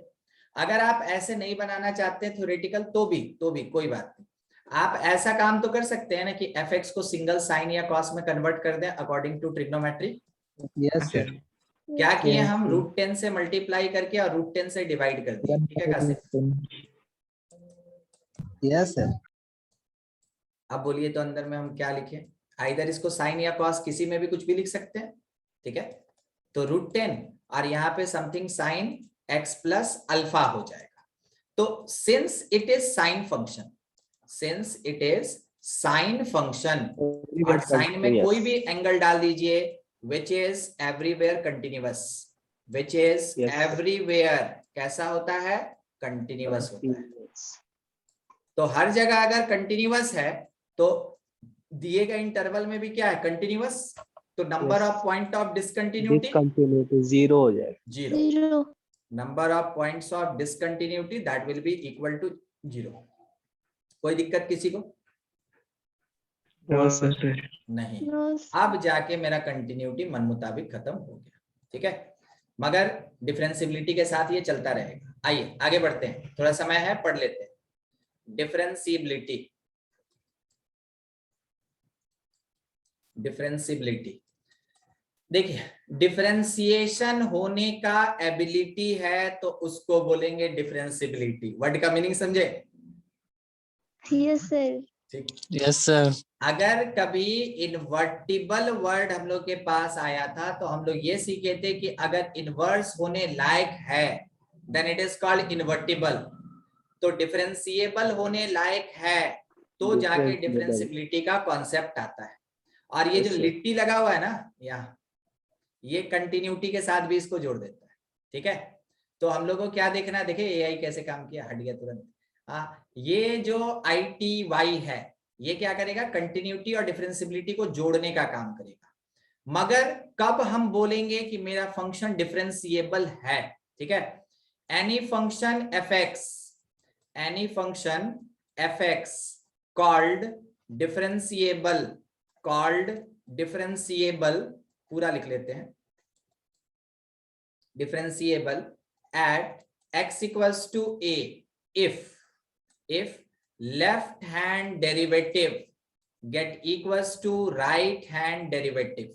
अगर आप ऐसे नहीं बनाना चाहते थ्योरेटिकल तो भी कोई बात नहीं, आप ऐसा काम तो कर सकते हैं ना कि fx को सिंगल साइन या कॉस में कन्वर्ट कर दें according to trigonometry. Yes, sir. क्या किए Yes, हम? sir. √10 से मल्टीप्लाई करके और √10 से डिवाइड कर दिया, ठीक है कैसे? Yes, sir. अब बोलिए तो अंदर में हम क्या लिखें? आइदर इसको साइन या कॉस किसी में भी कुछ भी लिख सकते हैं, ठीक है। तो √10 और यहाँ पे something sine x plus alpha हो जाएगा। तो since it is sine function, since it is sine function, और साइन में कोई भी एंगल डाल दीजिए, which is everywhere continuous, which is everywhere कैसा होता है? कंटिन्यूअस होता है। तो हर जगह अगर कंटिन्यूअस है तो दिए गए इंटरवल में भी क्या है? कंटिन्यूअस। तो number of point of discontinuity discontinuity 0 हो जाएगा। 0। Zero. Number of points of discontinuity that will be equal to 0। कोई दिक्कत किसी को? सर नहीं। No. अब जाके मेरा कंटिन्यूटी मन मुताबिक खत्म हो गया, ठीक है, मगर डिफरेंशियबिलिटी के साथ ये चलता रहेगा। आइए आगे बढ़ते हैं, थोड़ा समय है, पढ़ लेते हैं। डिफरेंशियबिलिटी, डिफरेंशियबिलिटी देखिए, डिफरेंशिएशन होने का एबिलिटी है तो उसको बोलेंगे डिफरेंशियबिलिटी। वर्ड का मीनिंग समझे? Yes, sir. ठीक। Yes, sir. अगर कभी इनवर्टिबल वर्ड हम लोग के पास आया था तो हम लोग ये सीखे थे कि अगर इनवर्स होने लायक है then it is called invertible. तो डिफरेंशिएबल होने लायक है तो जाके डिफरेंशियबिलिटी का कॉन्सेप्ट आता है। और ये जो लिट्टी लगा हुआ है ना यहाँ, ये कंटिन्यूटी के साथ भी इसको जोड़ देता है, ठीक है। तो हम लोग को क्या देखना है? देखिए एआई कैसे काम किया, हट गया तुरंत। ये जो ITY है ये क्या करेगा? कंटिन्यूटी और डिफरेंशियबिलिटी को जोड़ने का काम करेगा। मगर कब हम बोलेंगे कि मेरा फंक्शन डिफरेंशिएबल है, ठीक है। Any function F x called differentiable, पूरा लिख लेते हैं, differentiable eight x equals to a if left hand derivative get equals to right hand derivative।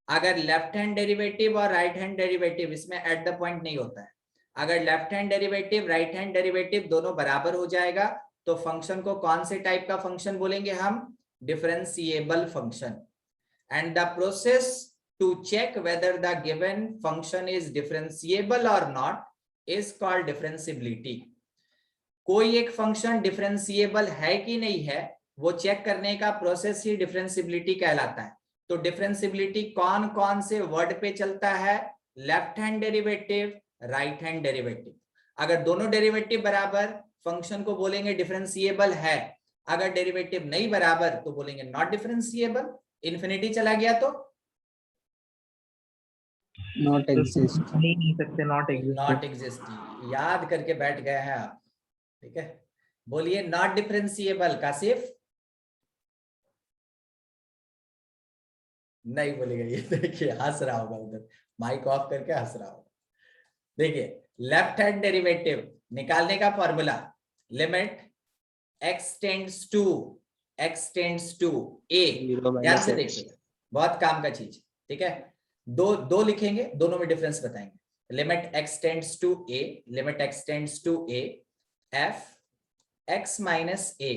अगर लेफ्ट हैंड डेरिवेटिव और राइट हैंड डेरिवेटिव इसमें एट द पॉइंट नहीं होता है, अगर left hand derivative right hand derivative दोनों बराबर हो जाएगा तो फंक्शन को कौन से टाइप का फंक्शन बोलेंगे हम, differentiable function. And the process to check whether the given function is differentiable or not is called differentiability। कोई एक फंक्शन डिफरेंशिएबल है कि नहीं है वो चेक करने का प्रोसेस ही डिफरेंशिएबिलिटी कहलाता है। तो डिफरेंशिएबिलिटी कौन कौन से वर्ड पे चलता है, left hand derivative, right hand derivative. अगर दोनों डेरिवेटिव बराबर फंक्शन को बोलेंगे डिफरेंशिएबल है, अगर डेरिवेटिव नहीं बराबर तो बोलेंगे नॉट डिफरेंशिएबल। इन्फिनिटी चला गया तो Not exist. नहीं सकते, नॉट नॉट एग्जिस्टिंग। याद करके बैठ गए हैं आप, ठीक है। बोलिए नॉट डिफरेंशिएबल का सिर्फ नहीं बोलेगा। ये देखिए हंस रहा होगा उधर, माइक ऑफ करके हंस रहा होगा। देखिए लेफ्ट हैंड डेरिवेटिव निकालने का formula, limit x tends to a। ध्यान से देखिए, बहुत काम का चीज, ठीक है। दो लिखेंगे, दोनों में डिफरेंस बताएंगे। Limit x tends to a f x minus a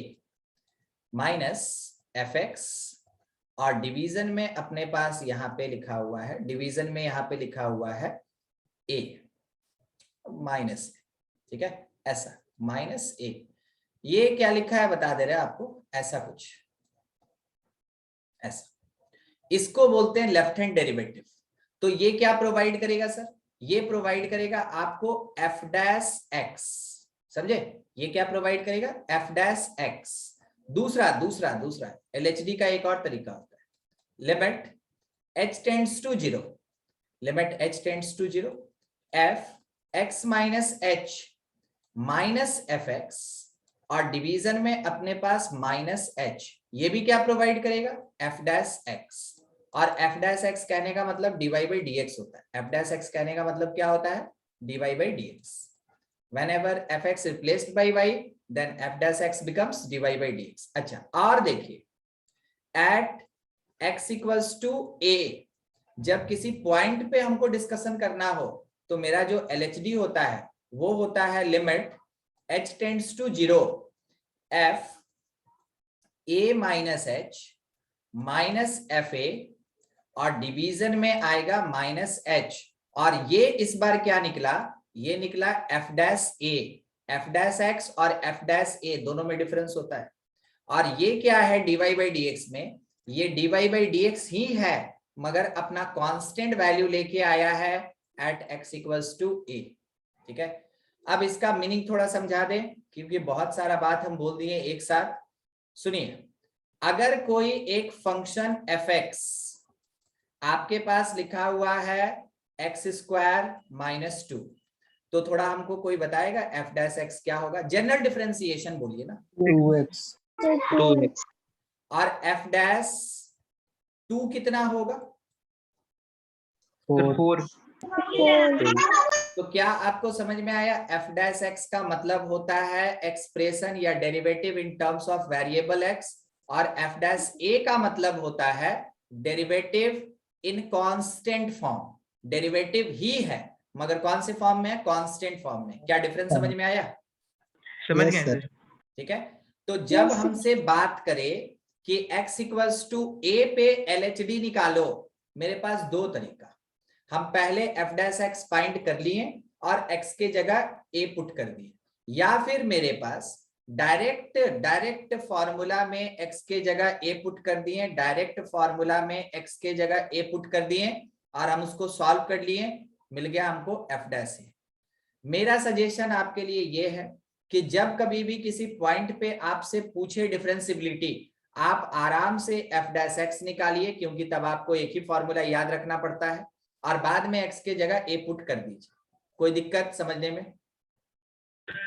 minus F X, और डिवीजन में अपने पास यहाँ पे लिखा हुआ है, डिवीजन में यहाँ पे लिखा हुआ है a माइनस, ठीक है, ऐसा माइनस a। ये क्या लिखा है बता दे रहे हैं आपको, ऐसा कुछ, ऐसा। इसको बोलते हैं लेफ्ट हैंड डेरिवेटिव। तो ये क्या प्रोवाइड करेगा सर, ये प्रोवाइड करेगा आपको एफ डैश एक्स, समझे। ये क्या प्रोवाइड करेगा, एफ डैश एक्स। दूसरा एलएचडी का एक और तरीका होता है, limit h tends to 0, limit h tends to 0 F X minus h minus F X, और डिवीजन में अपने पास माइनस h। ये भी क्या प्रोवाइड करेगा, एफ डैश एक्स। और एफ डैश एक्स कहने का मतलब dy by dx होता है। एफ डैश एक्स कहने का मतलब क्या होता है, dy by dx। whenever fx replaced by y then f dash x becomes dy by dx। अच्छा, और देखिए at x equals to a, जब किसी पॉइंट पे हमको डिस्कशन करना हो तो मेरा जो LHD होता है वो होता है limit h tends to 0 f a minus h minus F A, और डिवीजन में आएगा माइनस h। और ये इस बार क्या निकला, ये निकला f dash a। f dash x और f डैश a दोनों में डिफरेंस होता है। और ये क्या है dy by dx में, ये dy by dx ही है मगर अपना कांस्टेंट वैल्यू लेके आया है at x equals to a, ठीक है। अब इसका मीनिंग थोड़ा समझा दें क्योंकि बहुत सारा बात हम बोल दिए एक साथ। सुनिए, अगर कोई एक फंक्शन fx आपके पास लिखा हुआ है x स्क्वायर माइनस 2, तो थोड़ा हमको कोई बताएगा f डैश x क्या होगा, जनरल डिफरेंशिएशन बोलिए ना, 2x। और f डैश 2 कितना होगा, 4। तो क्या आपको समझ में आया, f डैश x का मतलब होता है एक्सप्रेशन या derivative in terms of variable x, और f डैश a का मतलब होता है derivative in constant form. Derivative ही है मगर कौन से फॉर्म में है, कांस्टेंट फॉर्म में। क्या डिफरेंस समझ में आया, समझ गए सर। ठीक है। तो जब हमसे बात करें कि x इक्वल्स टू a पे LHD निकालो, मेरे पास दो तरीका, हम पहले f डैश x फाइंड कर लिए और x के जगह a पुट कर दिए, या फिर मेरे पास डायरेक्ट फॉर्मूला में x के जगह a पुट कर दिए, डायरेक्ट फॉर्मूला में x के जगह a पुट कर दिए और हम उसको सॉल्व कर लिए, मिल गया हमको f डैश a। मेरा सजेशन आपके लिए ये है कि जब कभी भी किसी पॉइंट पे आपसे पूछे डिफरेंशिएबिलिटी, आप आराम से एफ डैश एक्स निकालिए, क्योंकि तब आपको एक ही फॉर्मूला याद रखना पड़ता है, और बाद में एक्स के जगह ए पुट कर दीजिए। कोई दिक्कत समझने में?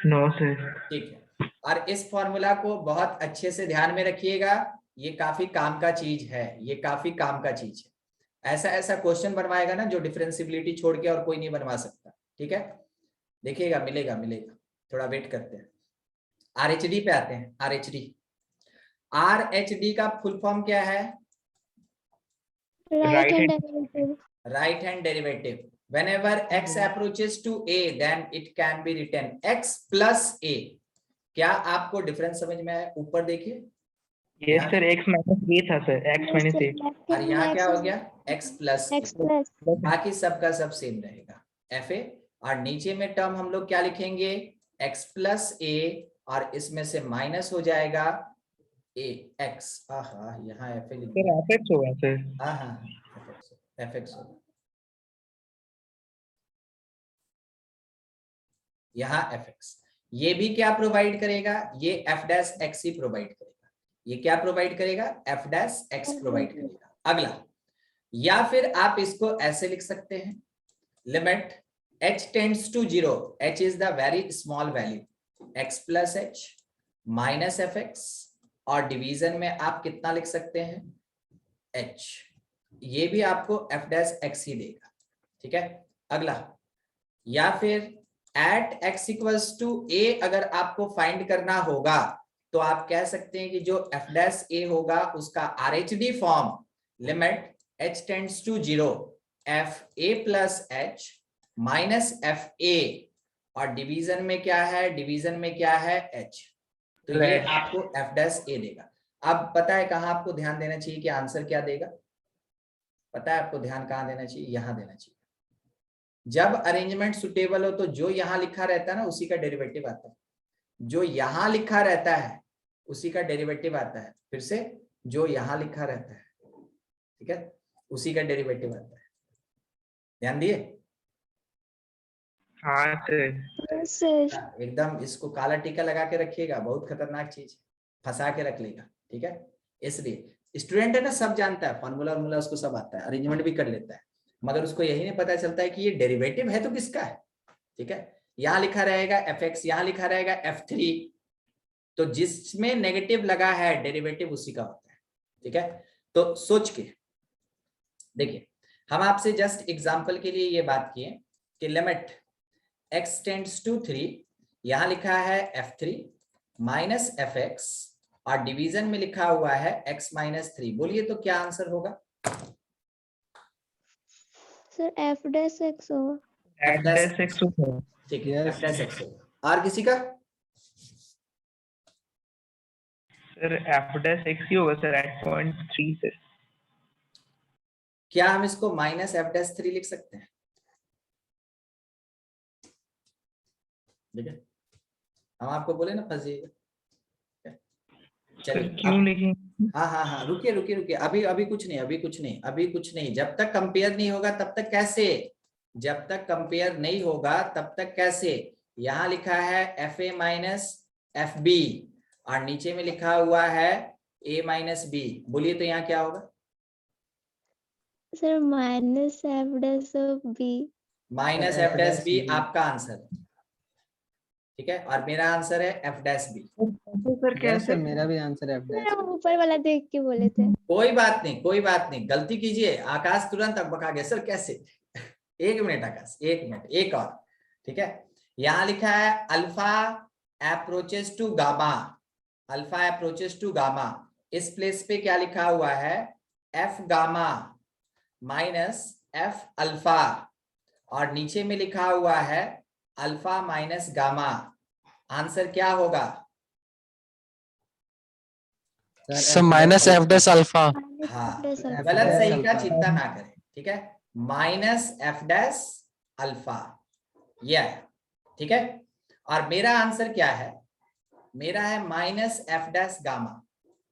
No sir. ठीक है, और इस फॉर्मूला को बहुत अच्छे से ध्यान में रखिएगा, ये काफी काम का चीज है, ये काफी काम का चीज है। ऐसा ऐसा क्वेश्चन बनवाएगा ना जो डिफरेंशियबिलिटी छोड़ के और कोई नहीं बनवा सकता। ठीक है, देखिएगा, मिलेगा मिलेगा, थोड़ा वेट करते हैं। आरएचडी पे आते हैं। आरएचडी, आरएचडी का फुल फॉर्म क्या है? Right hand derivative. Right hand derivative. Whenever x approaches to a, then it can be written x plus a। क्या आपको डिफरेंस समझ में आया? ऊपर देखिए, यस सर, x माइनस ए था सर, x माइनस ए। और यहाँ क्या हो गया? x प्लस एक्स प्लस बाकी सबका सब सेम रहेगा, एफ ए। और नीचे में टर्म हम लोग क्या लिखेंगे? x प्लस ए, और इसमें से माइनस हो जाएगा ए एक्स। हाँ, यहाँ एफ ए लिख सर एफ होगा सर। हाँ हाँ, एफ एक्स होगा, यहाँ एफ एक्स। ये भी क्या प्रोवाइड करेगा? ये एफ डैश एक्स ही प्रोवाइड करेगा। ये क्या प्रोवाइड करेगा? एफ डैश एक्स प्रोवाइड करेगा। अगला, या फिर आप इसको ऐसे लिख सकते हैं, limit h tends to 0, h is the very small value, x plus H minus F X, और डिवीजन में आप कितना लिख सकते हैं? h। ये भी आपको एफ डैश एक्स ही देगा। ठीक है, अगला, या फिर at x equals to a अगर आपको फाइंड करना होगा तो आप कह सकते हैं कि जो f डैश a होगा उसका RHD formula, limit h tends to 0 f a plus h minus f a, और डिवीजन में क्या है? डिवीजन में क्या है? h। तो ये आपको f डैश a देगा। अब पता है कहाँ आपको ध्यान देना चाहिए कि आंसर क्या देगा? पता है आपको ध्यान कहाँ देना चाहिए? यहाँ देना चाहिए। जब अरेंजमेंट सुटेबल हो तो जो यहां लिखा रहता है ना उसी का डेरिवेटिव आता है, जो यहां लिखा रहता है उसी का डेरिवेटिव आता है। फिर से, जो यहां लिखा रहता है, ठीक है, उसी का डेरिवेटिव आता है। ध्यान दिए? हाँ सर। एकदम इसको काला टीका लगा के रखिएगा, बहुत खतरनाक चीज, फंसा के रख लेगा। ठीक है, इसलिए स्टूडेंट है ना, सब जानता है, फॉर्मूला फॉर्मूला उसको सब आता है, अरेंजमेंट भी कर लेता है, मगर उसको यही नहीं पता चलता है कि ये डेरिवेटिव है तो किसका है। ठीक है, यहां लिखा रहेगा एफ एक्स, यहां लिखा रहेगा f3, तो जिसमें नेगेटिव लगा है डेरिवेटिव उसी का होता है। ठीक है, तो सोच के देखिए, हम आपसे जस्ट एग्जांपल के लिए ये बात किए कि लिमिट x टेंड्स टू 3, यहां लिखा है f3 माइनस एफ एक्स, और डिवीजन में लिखा हुआ है x माइनस 3। बोलिए तो क्या आंसर होगा? सर एफ डैश एक्स होगा। एफ डैश एक्स होगा। ठीक है, एफ डैश एक्स होगा। और किसी का? सर एफ डैश एक्स ही होगा सर, 8.3 सर। क्या हम इसको माइनस एफ डैश 3 लिख सकते हैं? ठीक है, हम आपको बोले ना फंस जाइएगा। चलिए, क्यों लिखें? हाँ हाँ हाँ, रुकिए रुकिए रुकिए, अभी कुछ नहीं, अभी कुछ नहीं, अभी कुछ नहीं। जब तक कंपेयर नहीं होगा तब तक कैसे? जब तक कंपेयर नहीं होगा तब तक कैसे? यहाँ लिखा है F A minus F B, और नीचे में लिखा हुआ है ए माइनस बी। बोलिए तो यहाँ क्या होगा? Sir minus F dash B. Minus F dash B आपका आंसर है। ठीक है, और मेरा आंसर है एफ डैश बी। सर कैसे? मेरा भी आंसर है सर ऊपर वाला देख के बोले थे। कोई बात नहीं, कोई बात नहीं, गलती कीजिए। आकाश तुरंत अकबका गया, सर कैसे? एक मिनट आकाश, एक मिनट, एक और। ठीक है, यहाँ लिखा है alpha approaches to gamma, alpha approaches to gamma. इस प्लेस पे क्या लिखा हुआ है? F gamma minus F alpha, और नीचे में लिखा हुआ है अल्फा माइनस गामा। आंसर क्या होगा? Sir minus F dash alpha. हाँ, गलत गलत सही का चिंता ना करें। ठीक है, माइनस एफ डैश अल्फा, यह। ठीक है, और मेरा आंसर क्या है? मेरा है माइनस एफ डैश गामा।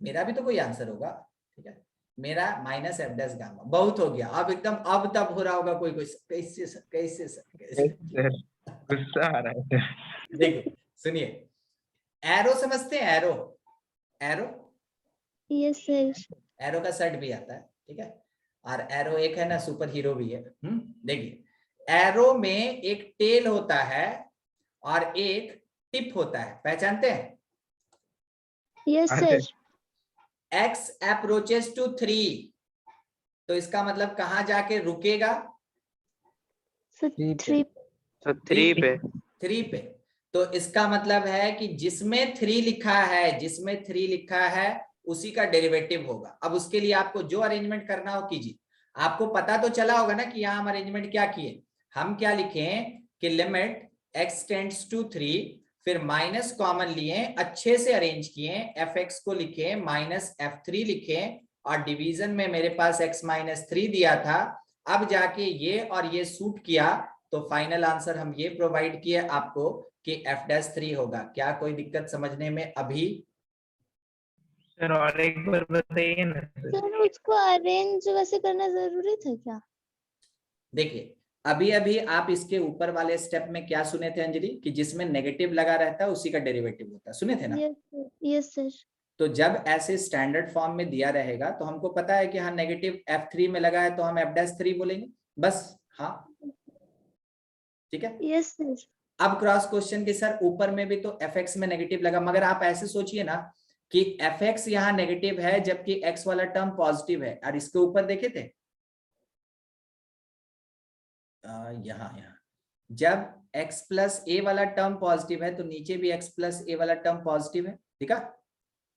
मेरा भी तो कोई आंसर होगा। ठीक है, मेरा माइनस एफ डैश गामा। बहुत हो गया, अब एकदम अब तब हो रहा होगा कोई कोई, कैसे सर, कैसे सर, कैसे? गुस्सा आ रहा है सर। देखिए सुनिए, एरो समझते हैं? Arrow, arrow Yes, sir. Arrow का सेट भी आता है, ठीक है। और एरो एक है ना, सुपर हीरो भी है। देखिए एरो में एक टेल होता है और एक टिप होता है, पहचानते हैं? Yes, हाँ, sir. x approaches to 3, तो इसका मतलब कहां जाके रुकेगा? So Three पे। 3. So 3 पे 3 पे। तो इसका मतलब है कि जिसमें 3 लिखा है, जिसमें 3 लिखा है उसी का डेरिवेटिव होगा। अब उसके लिए आपको जो अरेंजमेंट करना हो कीजिए। आपको पता तो चला होगा ना कि यहाँ हम अरेंजमेंट क्या किए। हम क्या लिखें कि लिमिट x टेंड्स टू 3, फिर माइनस कॉमन लिए, अच्छे से अरेंज किए, fx को लिखे, माइनस f3 लिखे, और डिवीजन में मेरे पास x माइनस 3 दिया था। अब जाके ये और ये सूट किया, तो फाइनल आंसर हम ये प्रोवाइड किए आपको कि f'3 होगा। क्या कोई दिक्कत समझने में अभी? सर और एक बार बताइए ना सर। सर उसको अरेंज वैसे करना जरूरी था क्या? देखिए अभी अभी आप इसके ऊपर वाले स्टेप में क्या सुने थे अंजलि, कि जिसमें नेगेटिव लगा रहता है उसी का डेरिवेटिव होता है, सुने थे ना? Yes, sir. Yes, sir. तो जब ऐसे स्टैंडर्ड फॉर्म में दिया रहेगा तो हमको पता है कि हाँ नेगेटिव f3 में लगा है तो हम f'3 बोलेंगे बस। हाँ ठीक है। Yes, sir. अब क्रॉस क्वेश्चन के सर ऊपर में भी तो fx में नेगेटिव लगा, मगर आप ऐसे सोचिए ना कि fx यहाँ नेगेटिव है जबकि x वाला टर्म पॉजिटिव है। और इसके ऊपर देखे थे यहाँ जब x प्लस ए वाला टर्म पॉजिटिव है तो नीचे भी x प्लस ए वाला टर्म पॉजिटिव है, ठीक है?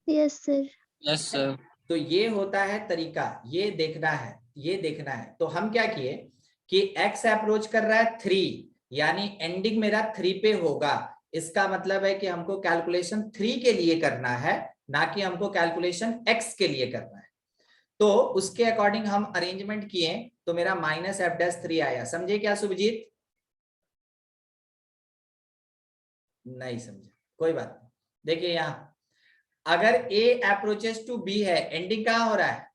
Yes, sir. Yes, sir. तो ये होता है तरीका, ये देखना है, ये देखना है। तो हम क्या किए कि x अप्रोच कर रहा है 3, यानी एंडिंग मेरा 3 पे होगा। इसका मतलब है कि हमको कैलकुलेशन 3 के लिए करना है, ना कि हमको कैलकुलेशन x के लिए करना है। तो उसके अकॉर्डिंग हम अरेंजमेंट किए, तो मेरा माइनस f'3 आया। समझे क्या सुभजीत? नहीं समझे, कोई बात नहीं। देखिए यहाँ अगर a अप्रोचेस टू b है, एंडिंग कहाँ हो रहा है?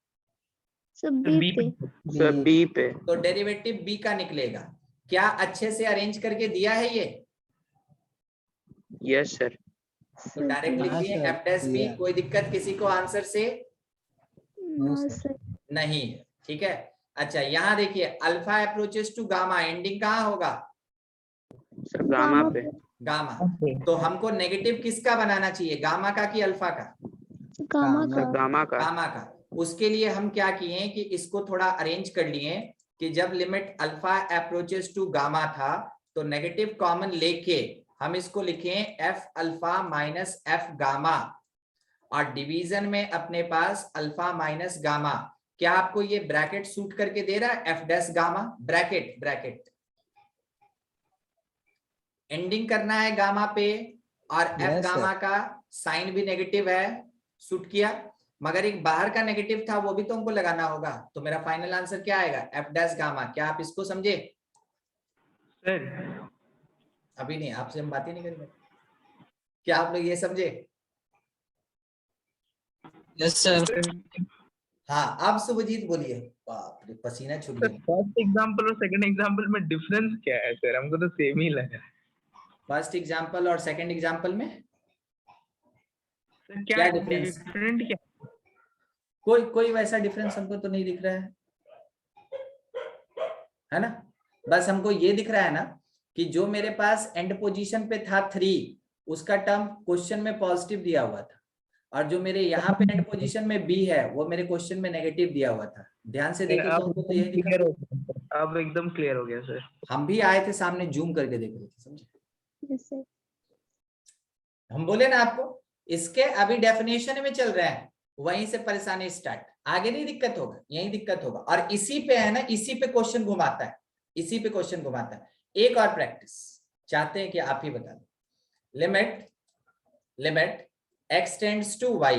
So B पे. सर B पे तो डेरिवेटिव b का निकलेगा। क्या अच्छे से अरेंज करके दिया है ये? यस सर तो डायरेक्ट लिख हाँ दिए सर, f'(b). दिया। कोई दिक्कत किसी को आंसर से? No, No, sir. नहीं है, ठीक है। अच्छा यहाँ देखिए alpha approaches to gamma, ending कहाँ होगा? सर गामा पे गामा। तो हमको नेगेटिव किसका बनाना चाहिए, गामा का कि अल्फा का? Gamma gamma. का. सर गामा का गामा का। उसके लिए हम क्या किए कि इसको थोड़ा अरेंज कर लिए कि जब limit alpha approaches to gamma था तो नेगेटिव कॉमन लेके हम इसको लिखें f alpha minus f gamma, और डिवीजन में अपने पास अल्फा माइनस गामा। क्या आपको ये ब्रैकेट सूट करके दे रहा है? f' gamma bracket, bracket ending करना है गामा पे, और f Yes, गामा sir. का साइन भी नेगेटिव है, सूट किया। मगर एक बाहर का नेगेटिव था वो भी तो हमको लगाना होगा। तो मेरा फाइनल आंसर क्या आएगा? f' gamma. क्या आप इसको समझे? सर अभी नहीं, आपसे हम बात ही नहीं करेंगे। क्या आप लोग ये समझे? Yes, sir. हाँ अब शुभजीत बोलिए। बाप रे पसीना छूट गया। फर्स्ट एग्जांपल और सेकंड एग्जांपल में डिफरेंस क्या है सर? हमको तो सेम ही लगा। फर्स्ट एग्जांपल और सेकंड एग्जांपल में सर क्या क्या difference? डिफरेंट क्या? कोई वैसा डिफरेंस हमको तो नहीं दिख रहा है ना? बस हमको ये दिख रहा है ना कि जो मेरे पास एंड पोजीशन पे था 3, उसका टर्म क्वेश्चन में पॉजिटिव दिया हुआ था, और जो मेरे यहाँ पे एंड पोजीशन में b है वो मेरे क्वेश्चन में नेगेटिव दिया हुआ था। ध्यान से देखिए तो हमको तो यही दिख रहा है। अब एकदम क्लियर हो गया सर। हम भी आए थे सामने, जूम करके देख रहे थे, समझे? Yes, sir. हम बोले ना आपको, इसके अभी डेफिनेशन में चल रहे हैं, वहीं से परेशानी स्टार्ट। आगे नहीं दिक्कत होगा, यही दिक्कत होगा। और इसी पे है ना, इसी पे क्वेश्चन घुमाता है, इसी पे क्वेश्चन घुमाता है। एक और प्रैक्टिस चाहते हैं कि आप ही बता दें। Limit x tends to y,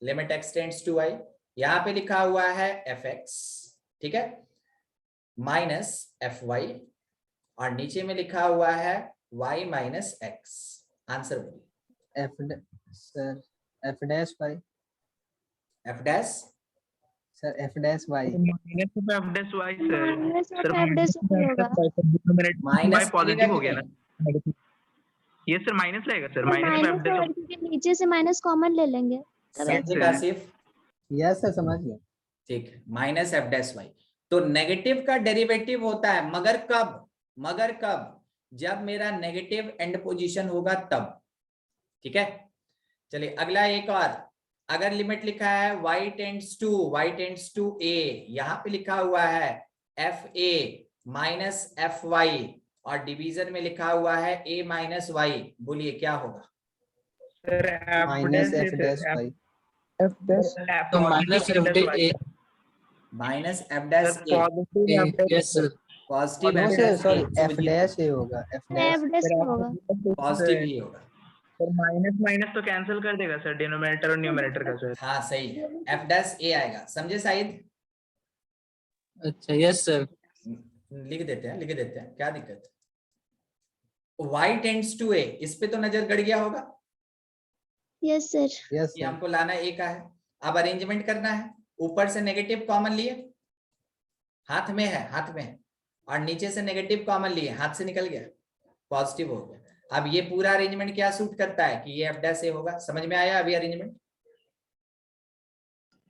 limit x tends to y, यहां पे लिखा हुआ है fx, ठीक है, माइनस fy, और नीचे में लिखा हुआ है y माइनस x। आंसर बोलिए। Sir, f' y. f'। Sir, f' y. Minus of F dash Y sir. Minus of sir F dash y होगा. माइनस पॉजिटिव हो गया ना? ये सर माइनस रहेगा सर, तो minus of F minus dash. और क्योंकि नीचे से माइनस कॉमन ले लेंगे. तब समझे काशिफ? यस सर समझ गया। ठीक है, माइनस एफ डैश वाई। तो नेगेटिव का डेरिवेटिव होता है, मगर कब जब मेरा नेगेटिव एंड पोजीशन होगा तब। ठीक है, चलिए अगला एक और। अगर लिमिट लिखा है y टेंड्स टू a, यहाँ पे लिखा हुआ है F A minus F Y और डिवीजन में लिखा हुआ है a माइनस वाई, बोलिए क्या होगा? Sir f minus F dash y. तो minus F dash a minus F dash a, yes sir. Positive no f sir dash sorry a, f dash a होगा। एफ डैश एफ डैश होगा। Positive ही होगा। Sir minus minus तो cancel कर देगा sir, denominator और numerator का sir. हाँ सही है, एफ डैश ए आएगा, समझे शायद? अच्छा यस सर। लिख देते हैं, क्या दिक्कत? y टेंड्स टू a, इस पे तो नजर गड़ गया होगा। Yes sir. यस ये सर। हमको लाना ए का है। अब अरेंजमेंट करना है, ऊपर से नेगेटिव कॉमन लिए, हाथ में है, और नीचे से नेगेटिव कॉमन लिए, हाथ से निकल गया, पॉजिटिव हो गया। अब ये पूरा अरेंजमेंट क्या सूट करता है कि ये एफ डैश ए होगा। समझ में आया अभी अरेंजमेंट?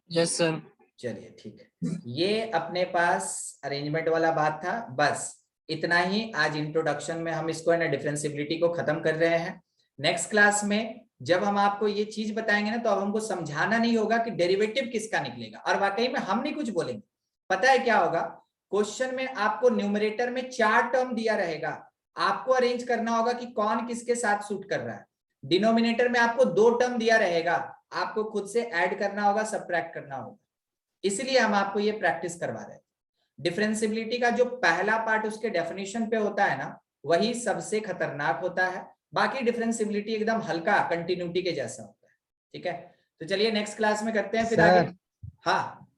Yes sir. चलिए ठीक है, ये अपने पास अरेंजमेंट वाला बात था। बस इतना ही आज इंट्रोडक्शन में हम इसको है ना डिफरेंशिएबिलिटी को खत्म कर रहे हैं। नेक्स्ट क्लास में जब हम आपको ये चीज बताएंगे ना, तो अब हमको समझाना नहीं होगा कि डेरिवेटिव किसका निकलेगा, और वाकई में हम नहीं कुछ बोलेंगे। पता है क्या होगा? क्वेश्चन में आपको न्यूमरेटर में 4 टर्म दिया रहेगा, आपको अरेंज करना होगा कि कौन किसके साथ सूट कर रहा है। डिनोमिनेटर में आपको 2 टर्म दिया रहेगा, आपको खुद से ऐड करना होगा, सब्ट्रैक्ट करना होगा। इसलिए हम आपको ये प्रैक्टिस करवा रहे हैं। डिफरेंशिएबिलिटी का जो पहला पार्ट उसके डेफिनेशन पे होता है ना, वही सबसे खतरनाक होता है। बाकी डिफरेंशिएबिलिटी एकदम हल्का कंटिन्यूटी के जैसा होता है। ठीक है, तो चलिए नेक्स्ट क्लास में करते हैं फिर आगे। हाँ